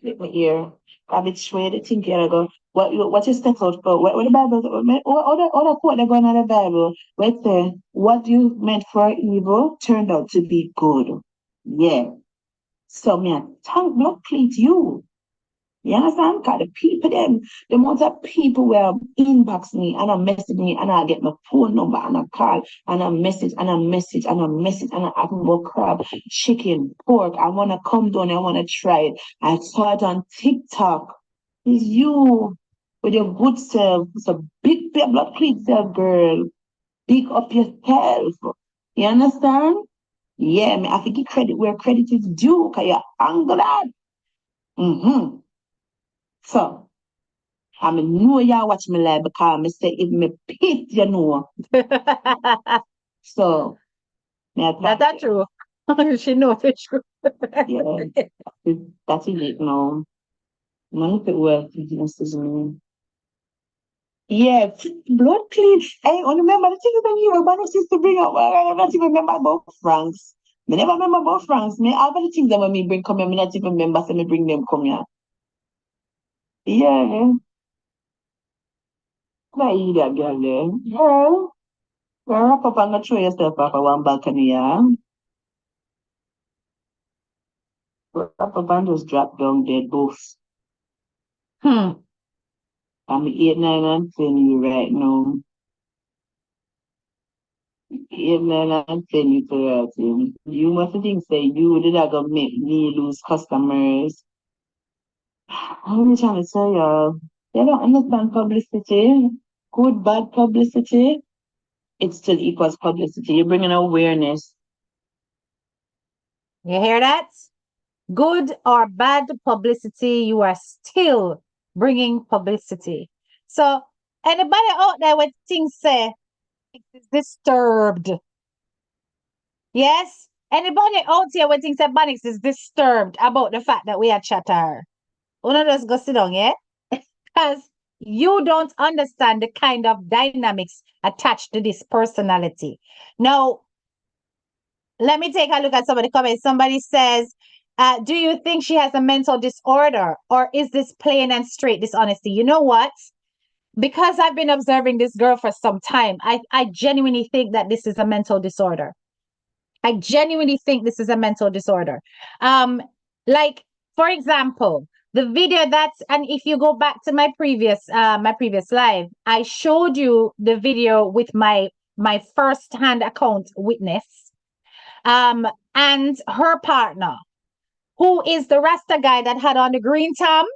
Let me hear. I've been swear the thing here. I go, what you step out for? What the Bible, what quote they going on the Bible? Where it say, what you meant for evil turned out to be good. Yeah. So, man, thank blood clean to you. You understand? Because the people, the amount of people will inbox me and I message me and I get my phone number and I call and I message and I message and I message and I ask about crab, chicken, pork. I want to come down, I want to try it. I saw it on TikTok. It's you with your good self. It's a big blood clean self, girl. Big up yourself. You understand? Yeah, I have to give credit where credit is due because you're angry. Mm-hmm. So, I know y'all watch me live because I say if me pit, So, That's true. She knows it's true. Yeah, that's it now. None of it works. Yeah, blood clean. I only remember the things that you were about to bring up. I don't even remember about Franks. I never remember about Franks. Me all the things that when me bring come here, me not even remember so me bring them come here. Yeah, I eat that girl there. Yeah. Wrap up and go throw yourself off of one balcony, yeah. Wrap up and just drop down dead both. Hmm. I'm 8, 9, and 10 you right now. 8, 9, and 10 you correct. You must think say you did not gonna make me lose customers. I'm trying to tell y'all. They don't understand publicity. Good, bad publicity. It still equals publicity. You're bringing awareness. You hear that? Good or bad publicity, you are still bringing publicity. So, anybody out there with things say is disturbed? Yes? Anybody out here with things say Bonix is disturbed about the fact that we are chatter? Una just go sit down, yeah? Because you don't understand the kind of dynamics attached to this personality. Now, let me take a look at some of the comments. Somebody says, do you think she has a mental disorder or is this plain and straight dishonesty? You know what? Because I've been observing this girl for some time, I genuinely think that this is a mental disorder. I genuinely think this is a mental disorder. Like, For example, the video that's, and if you go back to my previous live, I showed you the video with my first hand account witness, and her partner, who is the Rasta guy that had on the green tam.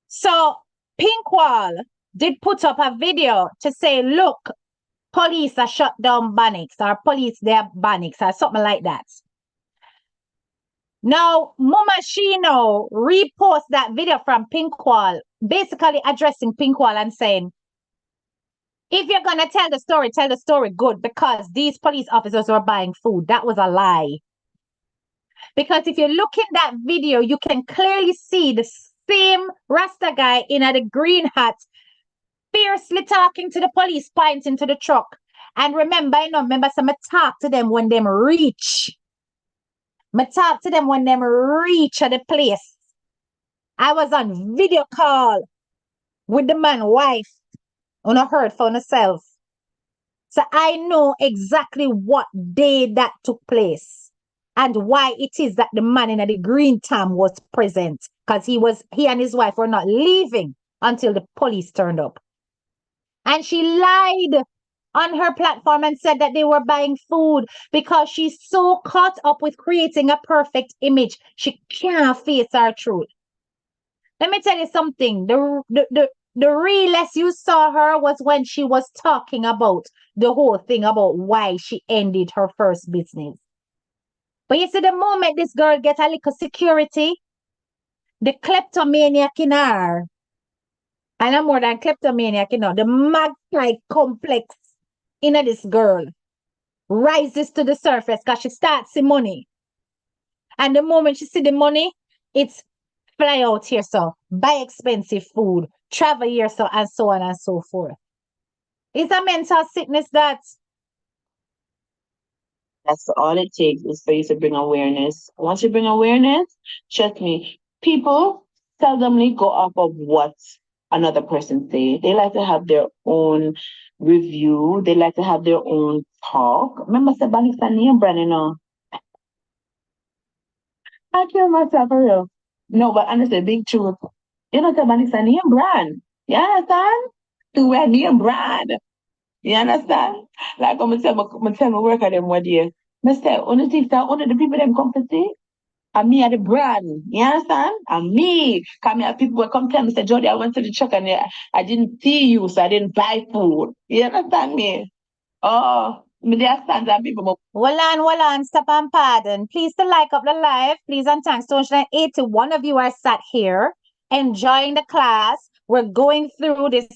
So Pinkwall did put up a video to say, look, police are shut down Bonnicks, or police they're Bonnicks, or something like that. Now, Mama Shino repost that video from Pinkwall, basically addressing Pinkwall and saying, if you're going to tell the story good, because these police officers were buying food. That was a lie. Because if you look in that video, you can clearly see the same Rasta guy in a green hat, fiercely talking to the police, pointing to the truck. And remember, some talk to them when them reach. I talk to them when them reach at the place. I was on video call with the man's wife. On a heard for herself. So I know exactly what day that took place and why it is that the man in the green tam was present, because he and his wife were not leaving until the police turned up. And she lied on her platform and said that they were buying food because she's so caught up with creating a perfect image. She can't face her truth. Let me tell you something. The realest you saw her was when she was talking about the whole thing about why she ended her first business. But you see, the moment this girl get a little security, the kleptomaniac in her, and I'm more than kleptomaniac, the magpie complex in this girl rises to the surface because she starts seeing money. And the moment she see the money, it's fly out here, so buy expensive food, travel here, so and so on and so forth. It's a mental sickness that's all it takes is for you to bring awareness. Once you bring awareness, trust me, people seldomly go off of what another person say. They like to have their own review. They like to have their own talk. Remember, Sabani's a name brand, I kill myself for real. No, but honestly, big truth. Sabani's a name brand. You understand? To wear name brand. You understand? Like I'm tell my worker them what day. I say, only thing that only the people them come to see. And me are the brand. You understand? And me. Come here, people will come tell me, say, Jody, I went to the truck and I didn't see you, so I didn't buy food. You understand me? Oh, me there stand and people. Hold on, stop and pardon. Please to like up the live. Please and thanks. 281 of you are sat here enjoying the class. We're going through this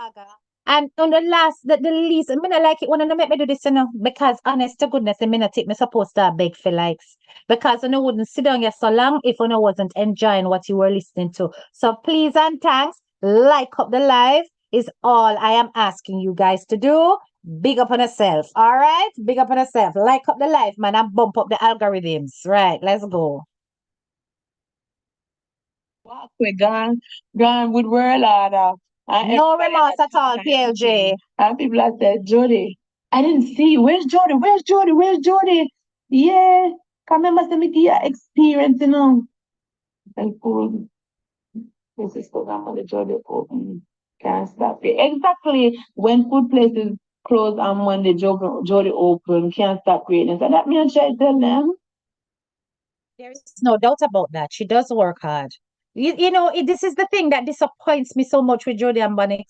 saga. And on the least, I mean, I like it when I make me do this, because honest to goodness, I mean, I take me supposed to beg for likes. Because I wouldn't sit down here so long if I wasn't enjoying what you were listening to. So please and thanks, like up the live is all I am asking you guys to do. Big up on yourself. All right? Big up on yourself. Like up the live, man, and bump up the algorithms. Right, let's go. Walk with gone with world order. No remorse at all, PLJ. And people have said, Jody, I didn't see you. Where's Jody? Where's Jody? Where's Jody? Yeah. Can remember some of your experience, And food. This is program for the Jody open. Can't stop it. Exactly. When food places close and when the Jody open, can't stop creating. So that means I tell them. There is no doubt about that. She does work hard. This is the thing that disappoints me so much with Judian Bonnick.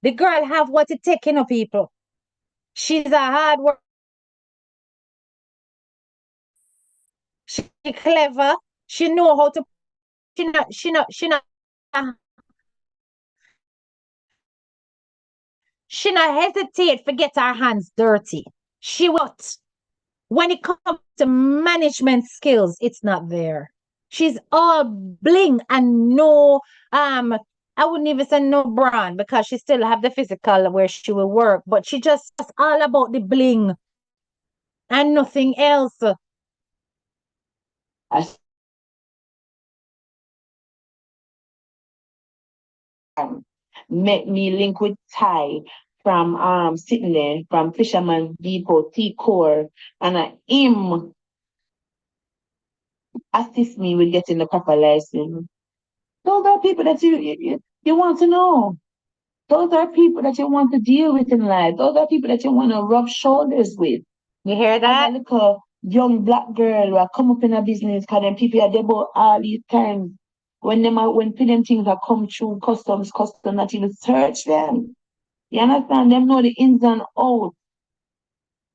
The girl have what it takes, people. She's a hard worker. She clever. She know how to. She not hesitate to get her hands dirty. She what? When it comes to management skills, it's not there. She's all bling and no I wouldn't even say no brand, because she still have the physical where she will work, but she just all about the bling and nothing else. Make me link with Ty from sitting there from Fisherman's Depot T Core, and him assist me with getting the proper license. Those are people that you want to know. Those are people that you want to deal with in life. Those are people that you want to rub shoulders with. You hear As that? a little young black girl who come up in a business, because them people are there about all these times. When them things are come through custom not even search them. You understand? Them know the ins and outs.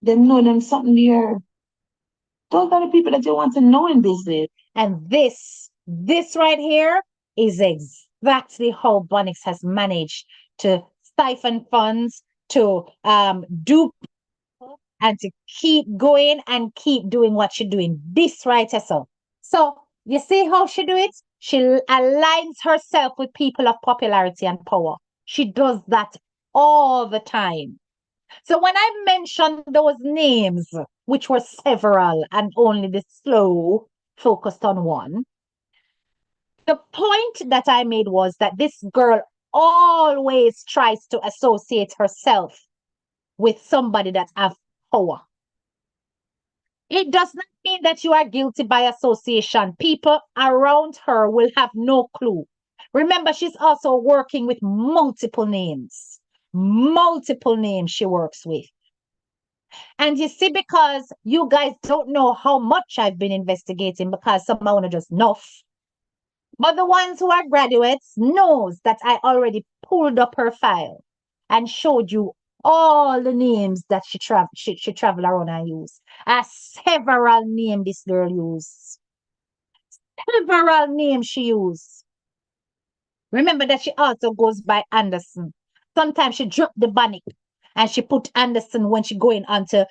Them know them something there. Those are the people that you want to know in business. And this right here is exactly how Bonix has managed to siphon funds, to dupe, and to keep going and keep doing what she's doing. This right here. So you see how she do it? She aligns herself with people of popularity and power. She does that all the time. So when I mentioned those names, which were several and only the slow focused on one, the point that I made was that this girl always tries to associate herself with somebody that have power. It does not mean that you are guilty by association. People around her will have no clue. Remember, she's also working with multiple names. Multiple names she works with. And you see, because you guys don't know how much I've been investigating, because some want to just nuff. But the ones who are graduates knows that I already pulled up her file and showed you all the names that she travel around and use. Several names this girl used. Several names she used. Remember that she also goes by Anderson. Sometimes she dropped the Bonnick and she put Anderson when she going onto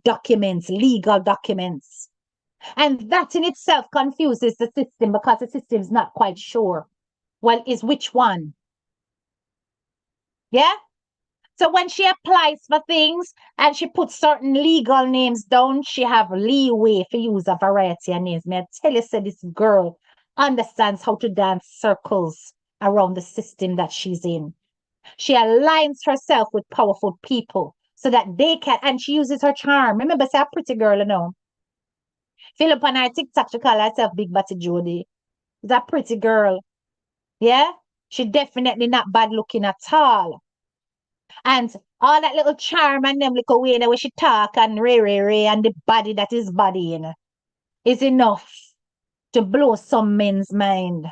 documents, legal documents. And that in itself confuses the system, because the system is not quite sure. Well, is which one? Yeah? So when she applies for things and she puts certain legal names down, she have leeway for use a variety of names. May I tell you, so this girl understands how to dance circles around the system that she's in. She aligns herself with powerful people so that they can, and she uses her charm. Remember, say a pretty girl, you know. Philip on her TikTok, she call herself Big Batty Jody. She's a pretty girl. Yeah? She definitely not bad looking at all. And all that little charm and them little way the way she talk and ray and the body that is bodying is enough to blow some men's mind.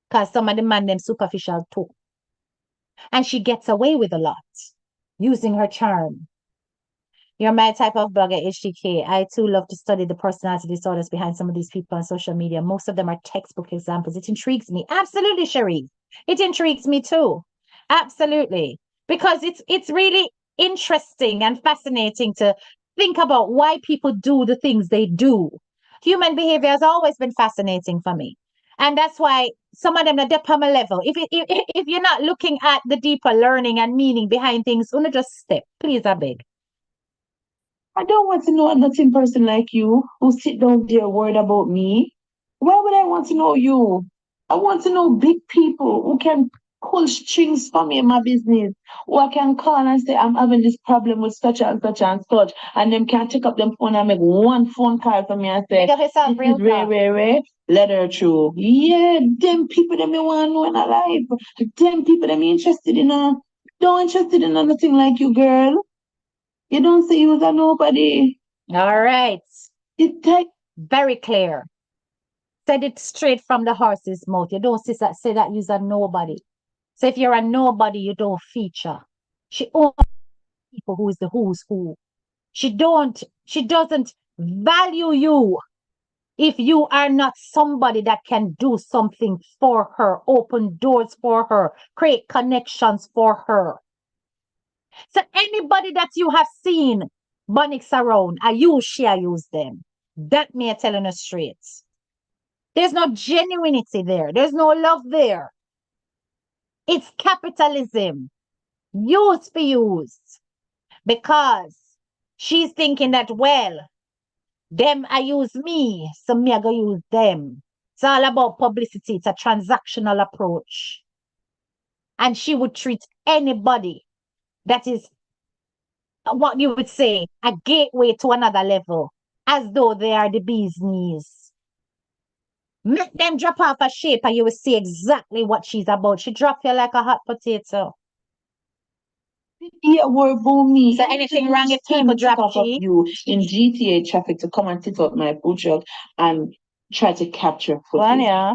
Because some of the man them superficial too. And she gets away with a lot using her charm. You're my type of blogger, HTK. I too love to study the personality disorders behind some of these people on social media. Most of them are textbook examples. It intrigues me. Absolutely, Cherie. It intrigues me too. Absolutely. Because it's really interesting and fascinating to think about why people do the things they do. Human behavior has always been fascinating for me. And that's why some of them are depth on my level. If you're not looking at the deeper learning and meaning behind things, only just step. Please, I beg. I don't want to know a nothing person like you who sit down there worried about me. Why would I want to know you? I want to know big people who can pull strings for me in my business, who I can call and say, I'm having this problem with such and such and such, and them can take up them phone and make one phone call for me and say, Make up yourself this is real talk. Ray, let her through. Yeah, them people that me want to know in a life. Them people that me interested in don't interested in nothing like you, girl. You don't say you was a nobody. All right. It take Very clear. Said it straight from the horse's mouth. You don't say that you're a nobody. So if you're a nobody, you don't feature. She only people who is the who's who. She doesn't value you if you are not somebody that can do something for her, open doors for her, create connections for her. So anybody that you have seen Bonix around, I use them. That me telling us straight. There's no genuinity there. There's no love there. It's capitalism. Use for use. Because she's thinking that, well, them I use me, so me I go use them. It's all about publicity. It's a transactional approach. And she would treat anybody that is what you would say a gateway to another level as though they are the bee's knees. Make them drop off a shape and you will see exactly what she's about. She drop you like a hot potato. Yeah, word boom me. So anything wrong if people drop off of cheap? you in GTA traffic to come and sit up my food truck and try to capture Well, footage. yeah.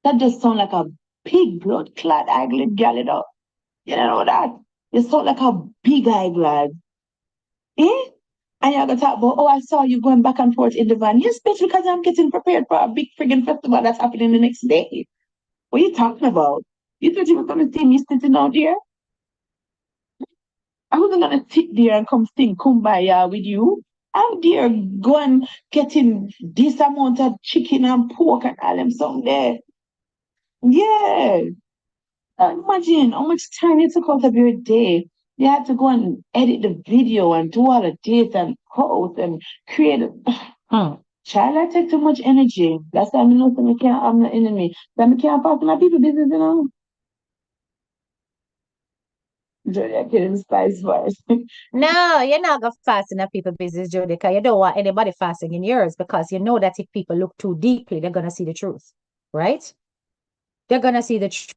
That just sound like a big blood clot ugly gal it up. You know that? You sound like a big eye glad. Eh? And you're gonna talk about, oh, I saw you going back and forth in the van. Yes, bitch, because I'm getting prepared for a big friggin' festival that's happening the next day. What are you talking about? You thought you were gonna see me sitting out there? I wasn't gonna sit there and come sing kumbaya with you. I'm there going getting this amount of chicken and pork and all them something there. Yeah. Imagine how much time you took out of your day. You had to go and edit the video and do all the dates and post and create it. Child, I take too much energy. That's why I know that I can't, I'm the enemy. That I can't pass my people business, you know. Jody, I can't spice voice. No, you're not gonna fast in a people business, Jody, because you don't want anybody fasting in yours because you know that if people look too deeply, they're gonna see the truth, right? They're gonna see the truth.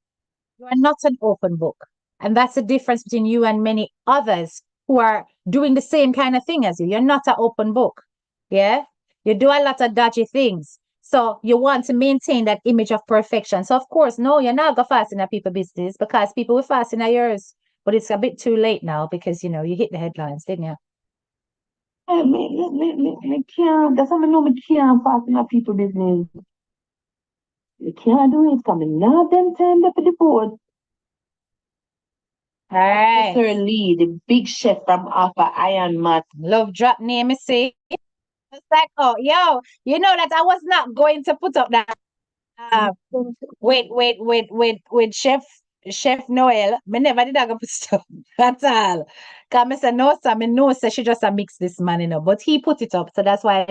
You are not an open book. And that's the difference between you and many others who are doing the same kind of thing as you. You're not an open book. Yeah. You do a lot of dodgy things. So you want to maintain that image of perfection. So of course, no, you're not gonna fast in a people business because people will fast in yours. But it's a bit too late now because you know you hit the headlines, didn't you? Me can't. That's how I know me can't pass my people business. You can't do it coming. Now them time there for the board. All right. Sir Lee, the big chef from Alpha Iron Man. Love drop name, me see. It's like, oh, yo, you know that I was not going to put up that with Chef Noel. Me never did I go put stuff at all. Cause me say no, sir, me know say she just a mix this man, you know. But he put it up, so that's why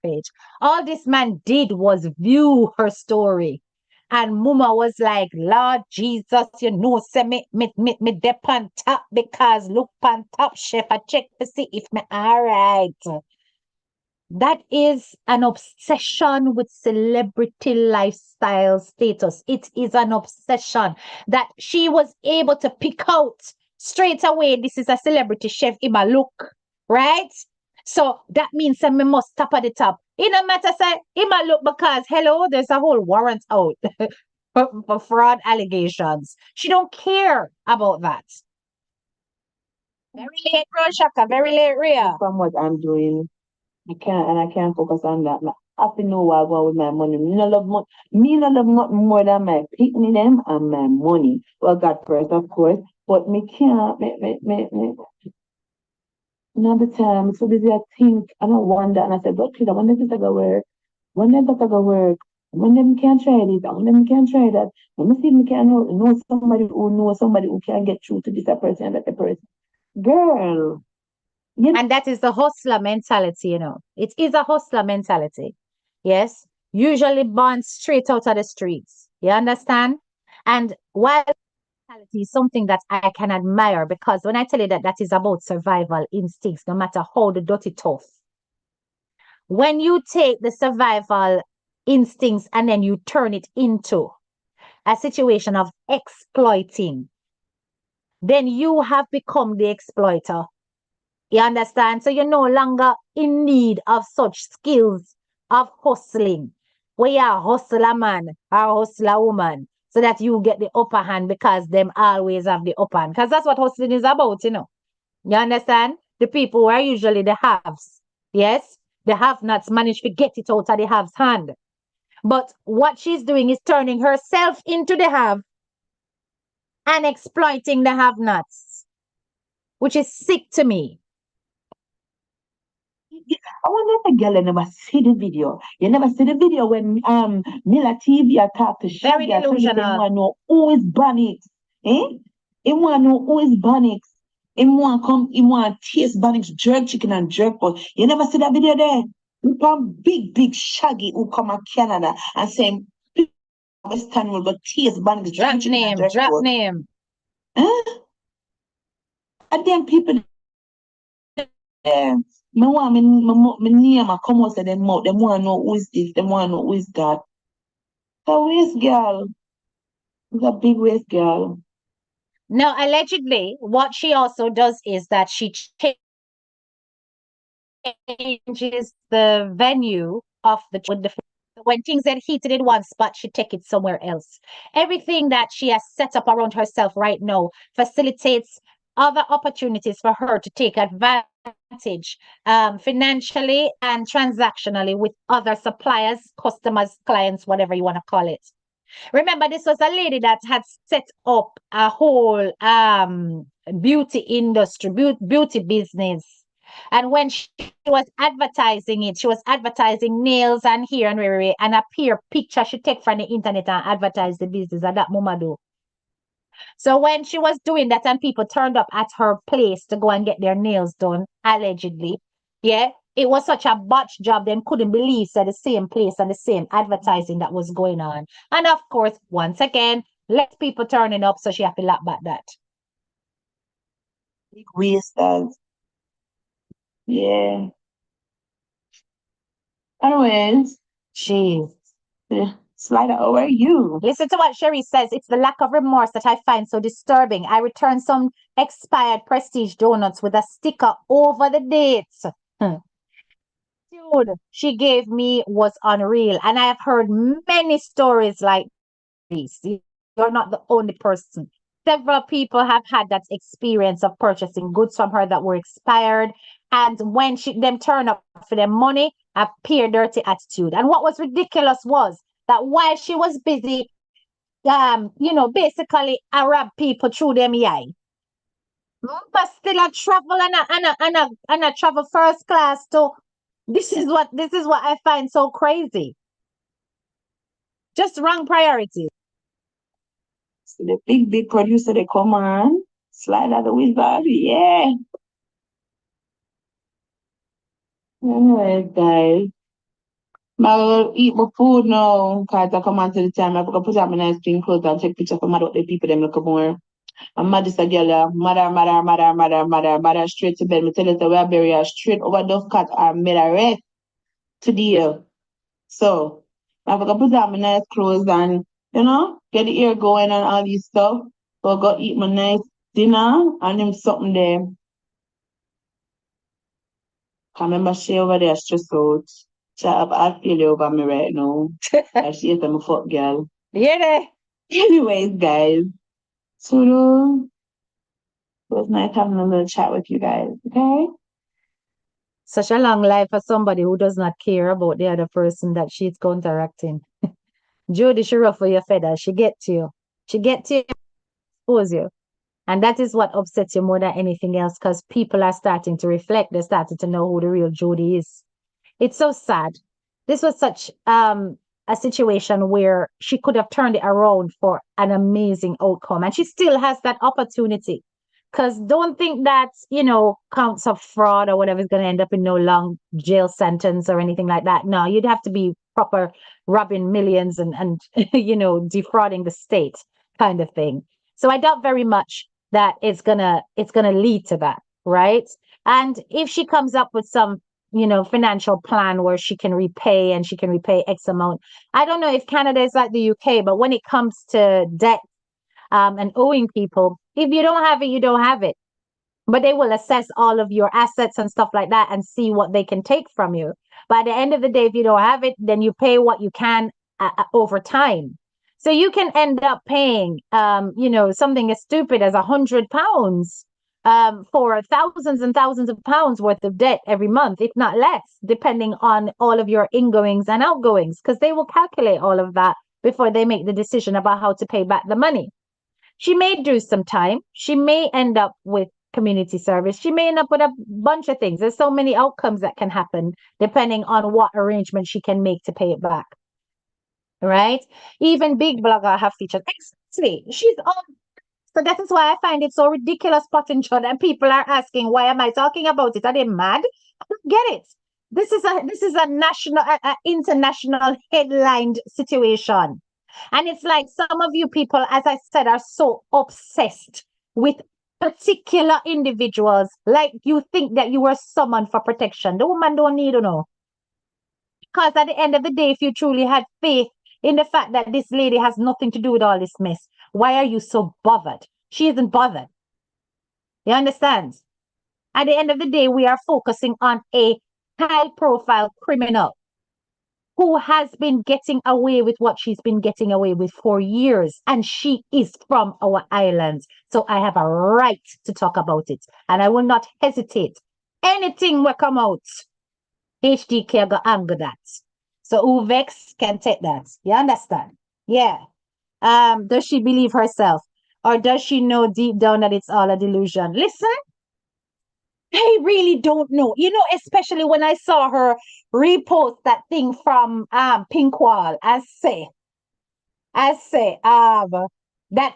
page. All this man did was view her story. And Muma was like, Lord Jesus, you know, say me dep on top because look on top, chef. I check to see if me all right. That is an obsession with celebrity lifestyle status. It is an obsession that she was able to pick out straight away. This is a celebrity chef. Ima look, right? So that means that me must top at the top. It no matter say Ima look because hello, there's a whole warrant out for fraud allegations. She don't care about that. Very late, Roshaka. Very late, Rhea. From what I'm doing. I can't focus on that. I have to know what I want with my money. Me no love me no love nothing more than my picnic them and my money. Well, God first, of course. But me can't another time so busy I think and I wonder and I said, but kid, I wonder if it's gonna work. When that gonna work. When them can try this, when them can try that. Let me see if me can know somebody who can get through to this person and that person. Girl. And that is the hustler mentality, you know. It is a hustler mentality. Yes. Usually born straight out of the streets. You understand? And while mentality is something that I can admire because when I tell you that that is about survival instincts, no matter how the dirty tough. When you take the survival instincts and then you turn it into a situation of exploiting, then you have become the exploiter. You understand? So you're no longer in need of such skills of hustling, where you hustle a man or hustle a woman so that you get the upper hand because them always have the upper hand. Because that's what hustling is about, you know. You understand? The people who are usually the haves. Yes? The have-nots manage to get it out of the have's hand. But what she's doing is turning herself into the have and exploiting the have-nots, which is sick to me. I wonder if a girl never see the video. You never see the video when Mila TV talk to Very Shaggy. I tell you, delusional. want to know who is Bonnick. Eh? He want to know who is Bonnick. He want taste Bonnick's jerk chicken and jerk pork. You never see that video there? Look on big Shaggy who come to Canada and say Western will but taste Bonnick's jerk chicken and jerk Drop pork. name. Huh? And then people me want me name a come out of them mouth. Them want to know who is this. Them want to know who is that. The waist girl. It's a big waist girl. Now, allegedly, what she also does is that she changes the venue of the with the when things get heated in one spot, she take it somewhere else. Everything that she has set up around herself right now facilitates other opportunities for her to take advantage financially and transactionally with other suppliers, customers, clients, whatever you want to call it. Remember, this was a lady that had set up a whole beauty industry, beauty business. And when she was advertising it, she was advertising nails and hair and rare and a peer picture she take from the internet and advertise the business and that mama do. So when she was doing that and people turned up at her place to go and get their nails done, allegedly, yeah, it was such a botch job, them couldn't believe that the same place and the same advertising that was going on. And of course, once again, less people turning up, so she have to lap back that. Big waist girls. Yeah. Anyways, Jeez. Slider, how are you? Listen to what Sherry says. It's the lack of remorse that I find so disturbing. I returned some expired prestige donuts with a sticker over the dates. Dude, she gave me was unreal. And I have heard many stories like this. You're not the only person. Several people have had that experience of purchasing goods from her that were expired. And when them turn up for their money, appear dirty attitude. And what was ridiculous was that while she was busy, basically Arab people through them eye. But still a travel and a travel first class too. This is what I find so crazy. Just wrong priorities. So the big producer, they come on. Slider the wizard, yeah. Anyways, guys. I'll eat my food now, because I come on to the time. I forgot to put on my nice clean clothes and take pictures for mad what the people them look more. I'm mad this a girl, mother, straight to bed. Me tell you the way I bury her straight over the cat and made her rest to the ear. So, I forgot to put on my nice clothes and, get the ear going and all these stuff. So I go eat my nice dinner and them something there. Can't remember she over there stressed out. She have I feel over me right now. Like she is a fuck girl. Yeah. Anyways, guys. So it was nice having a little chat with you guys, okay? Such a long life for somebody who does not care about the other person that she's counteracting. Judy, she ruffle your feathers. She get to you. She get to you, expose you. And that is what upsets you more than anything else because people are starting to reflect. They're starting to know who the real Judy is. It's so sad. This was such a situation where she could have turned it around for an amazing outcome. And she still has that opportunity. Because don't think that, counts of fraud or whatever is going to end up in no long jail sentence or anything like that. No, you'd have to be proper robbing millions and defrauding the state kind of thing. So I doubt very much that it's gonna lead to that, right? And if she comes up with some financial plan where she can repay and she can repay X amount. I don't know if Canada is like the UK, but when it comes to debt and owing people, if you don't have it, you don't have it. But they will assess all of your assets and stuff like that and see what they can take from you. But at the end of the day, if you don't have it, then you pay what you can over time. So you can end up paying, something as stupid as £100 for thousands and thousands of pounds worth of debt every month, if not less, depending on all of your ingoings and outgoings, because they will calculate all of that before they make the decision about how to pay back the money. She may do some time. She may end up with community service. She may end up with a bunch of things. There's so many outcomes that can happen depending on what arrangement she can make to pay it back. Right? Even big blogger have featured. Exactly. She's on. So that is why I find it so ridiculous, potential, and people are asking, why am I talking about it? Are they mad? I don't get it. This is a national, international headlined situation. And it's like some of you people, as I said, are so obsessed with particular individuals. Like you think that you were summoned for protection. The woman don't need to know. Because at the end of the day, if you truly had faith in the fact that this lady has nothing to do with all this mess. Why are you so bothered? She isn't bothered. You understand? At the end of the day, we are focusing on a high-profile criminal who has been getting away with what she's been getting away with for years. And she is from our islands. So I have a right to talk about it. And I will not hesitate. Anything will come out. HDK go anger that. So Uvex can take that. You understand? Yeah. Does she believe herself? Or does she know deep down that it's all a delusion? Listen, I really don't know. You know, especially when I saw her repost that thing from Pinkwall. That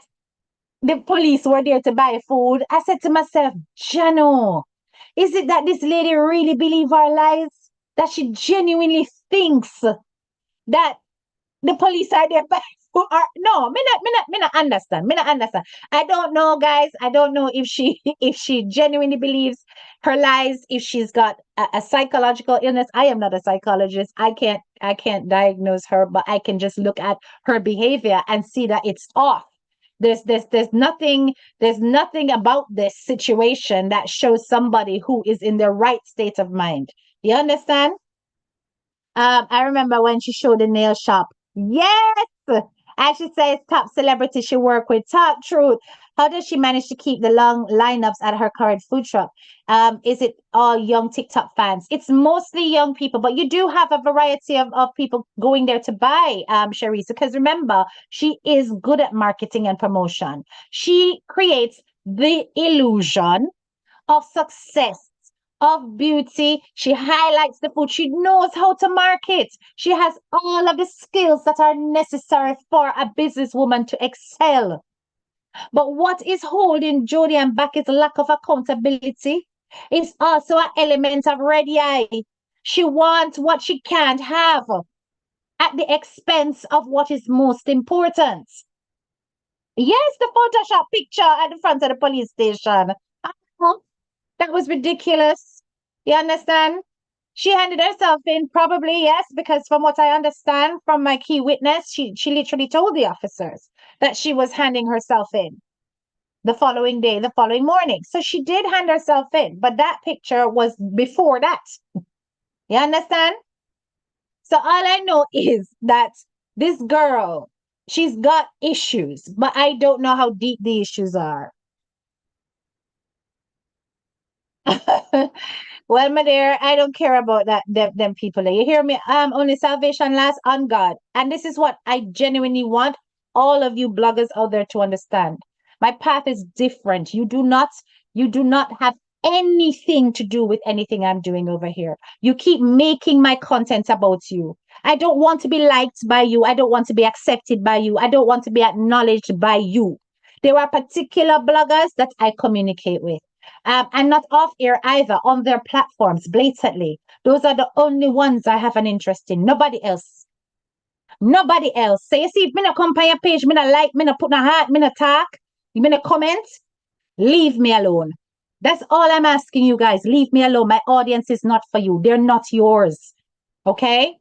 the police were there to buy food. I said to myself, Jano, is it that this lady really believes her lies? That she genuinely thinks that the police are there by food? Or no, me not understand. Me not understand. I don't know, guys. I don't know if she if she genuinely believes her lies, if she's got a psychological illness. I am not a psychologist. I can't diagnose her, but I can just look at her behavior and see that it's off. There's nothing about this situation that shows somebody who is in their right state of mind. You understand? I remember when she showed the nail shop. Yes. And she says top celebrity she work with. Talk truth. How does she manage to keep the long lineups at her current food truck? Is it all young TikTok fans? It's mostly young people, but you do have a variety of people going there to buy, Sharice, because remember, she is good at marketing and promotion. She creates the illusion of success, of beauty. She highlights the food. She knows how to market. She has all of the skills that are necessary for a businesswoman to excel. But what is holding Judian back is lack of accountability. It's also an element of red eye. She wants what she can't have at the expense of what is most important. Yes, the Photoshop picture at the front of the police station. Uh-huh. That was ridiculous. You understand? She handed herself in, probably, yes, because from what I understand from my key witness, she literally told the officers that she was handing herself in the following day, the following morning. So she did hand herself in, but that picture was before that. You understand? So all I know is that this girl, she's got issues, but I don't know how deep the issues are. Well, my dear, I don't care about them people. You hear me? Only salvation lasts on God. And this is what I genuinely want all of you bloggers out there to understand. My path is different. You do not have anything to do with anything I'm doing over here. You keep making my content about you. I don't want to be liked by you. I don't want to be accepted by you. I don't want to be acknowledged by you. There are particular bloggers that I communicate with. And not off air either, on their platforms, blatantly. Those are the only ones I have an interest in. Nobody else. Nobody else. So you see, if me not come on your page, me not like, me not put no heart, me not talk, me not comment, leave me alone. That's all I'm asking you guys. Leave me alone. My audience is not for you. They're not yours. Okay?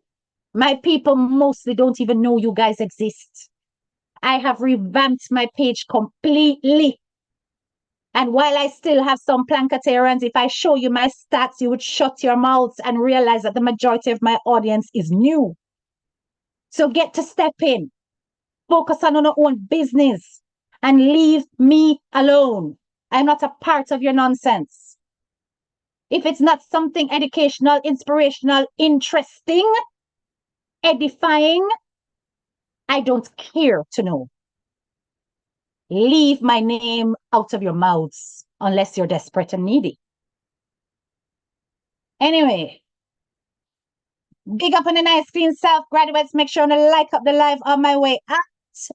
My people mostly don't even know you guys exist. I have revamped my page completely. And while I still have some plancatarians, if I show you my stats, you would shut your mouths and realize that the majority of my audience is new. So get to step in, focus on your own business, and leave me alone. I'm not a part of your nonsense. If it's not something educational, inspirational, interesting, edifying, I don't care to know. Leave my name out of your mouths unless you're desperate and needy. Anyway, big up on the nice clean self, graduates. Make sure to like up the live on my way out.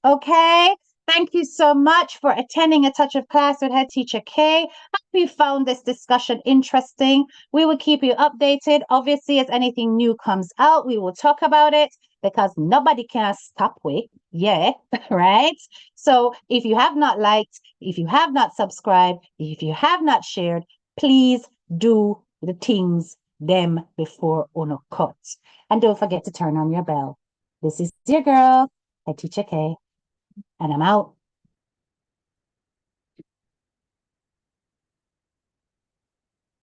Okay. Thank you so much for attending A Touch of Class with Head Teacher K. Hope you found this discussion interesting. We will keep you updated. Obviously, as anything new comes out, we will talk about it because nobody can stop with. Yeah, right? So if you have not liked, if you have not subscribed, if you have not shared, please do the things them before uno cut. And don't forget to turn on your bell. This is your girl, Teacher K, and I'm out.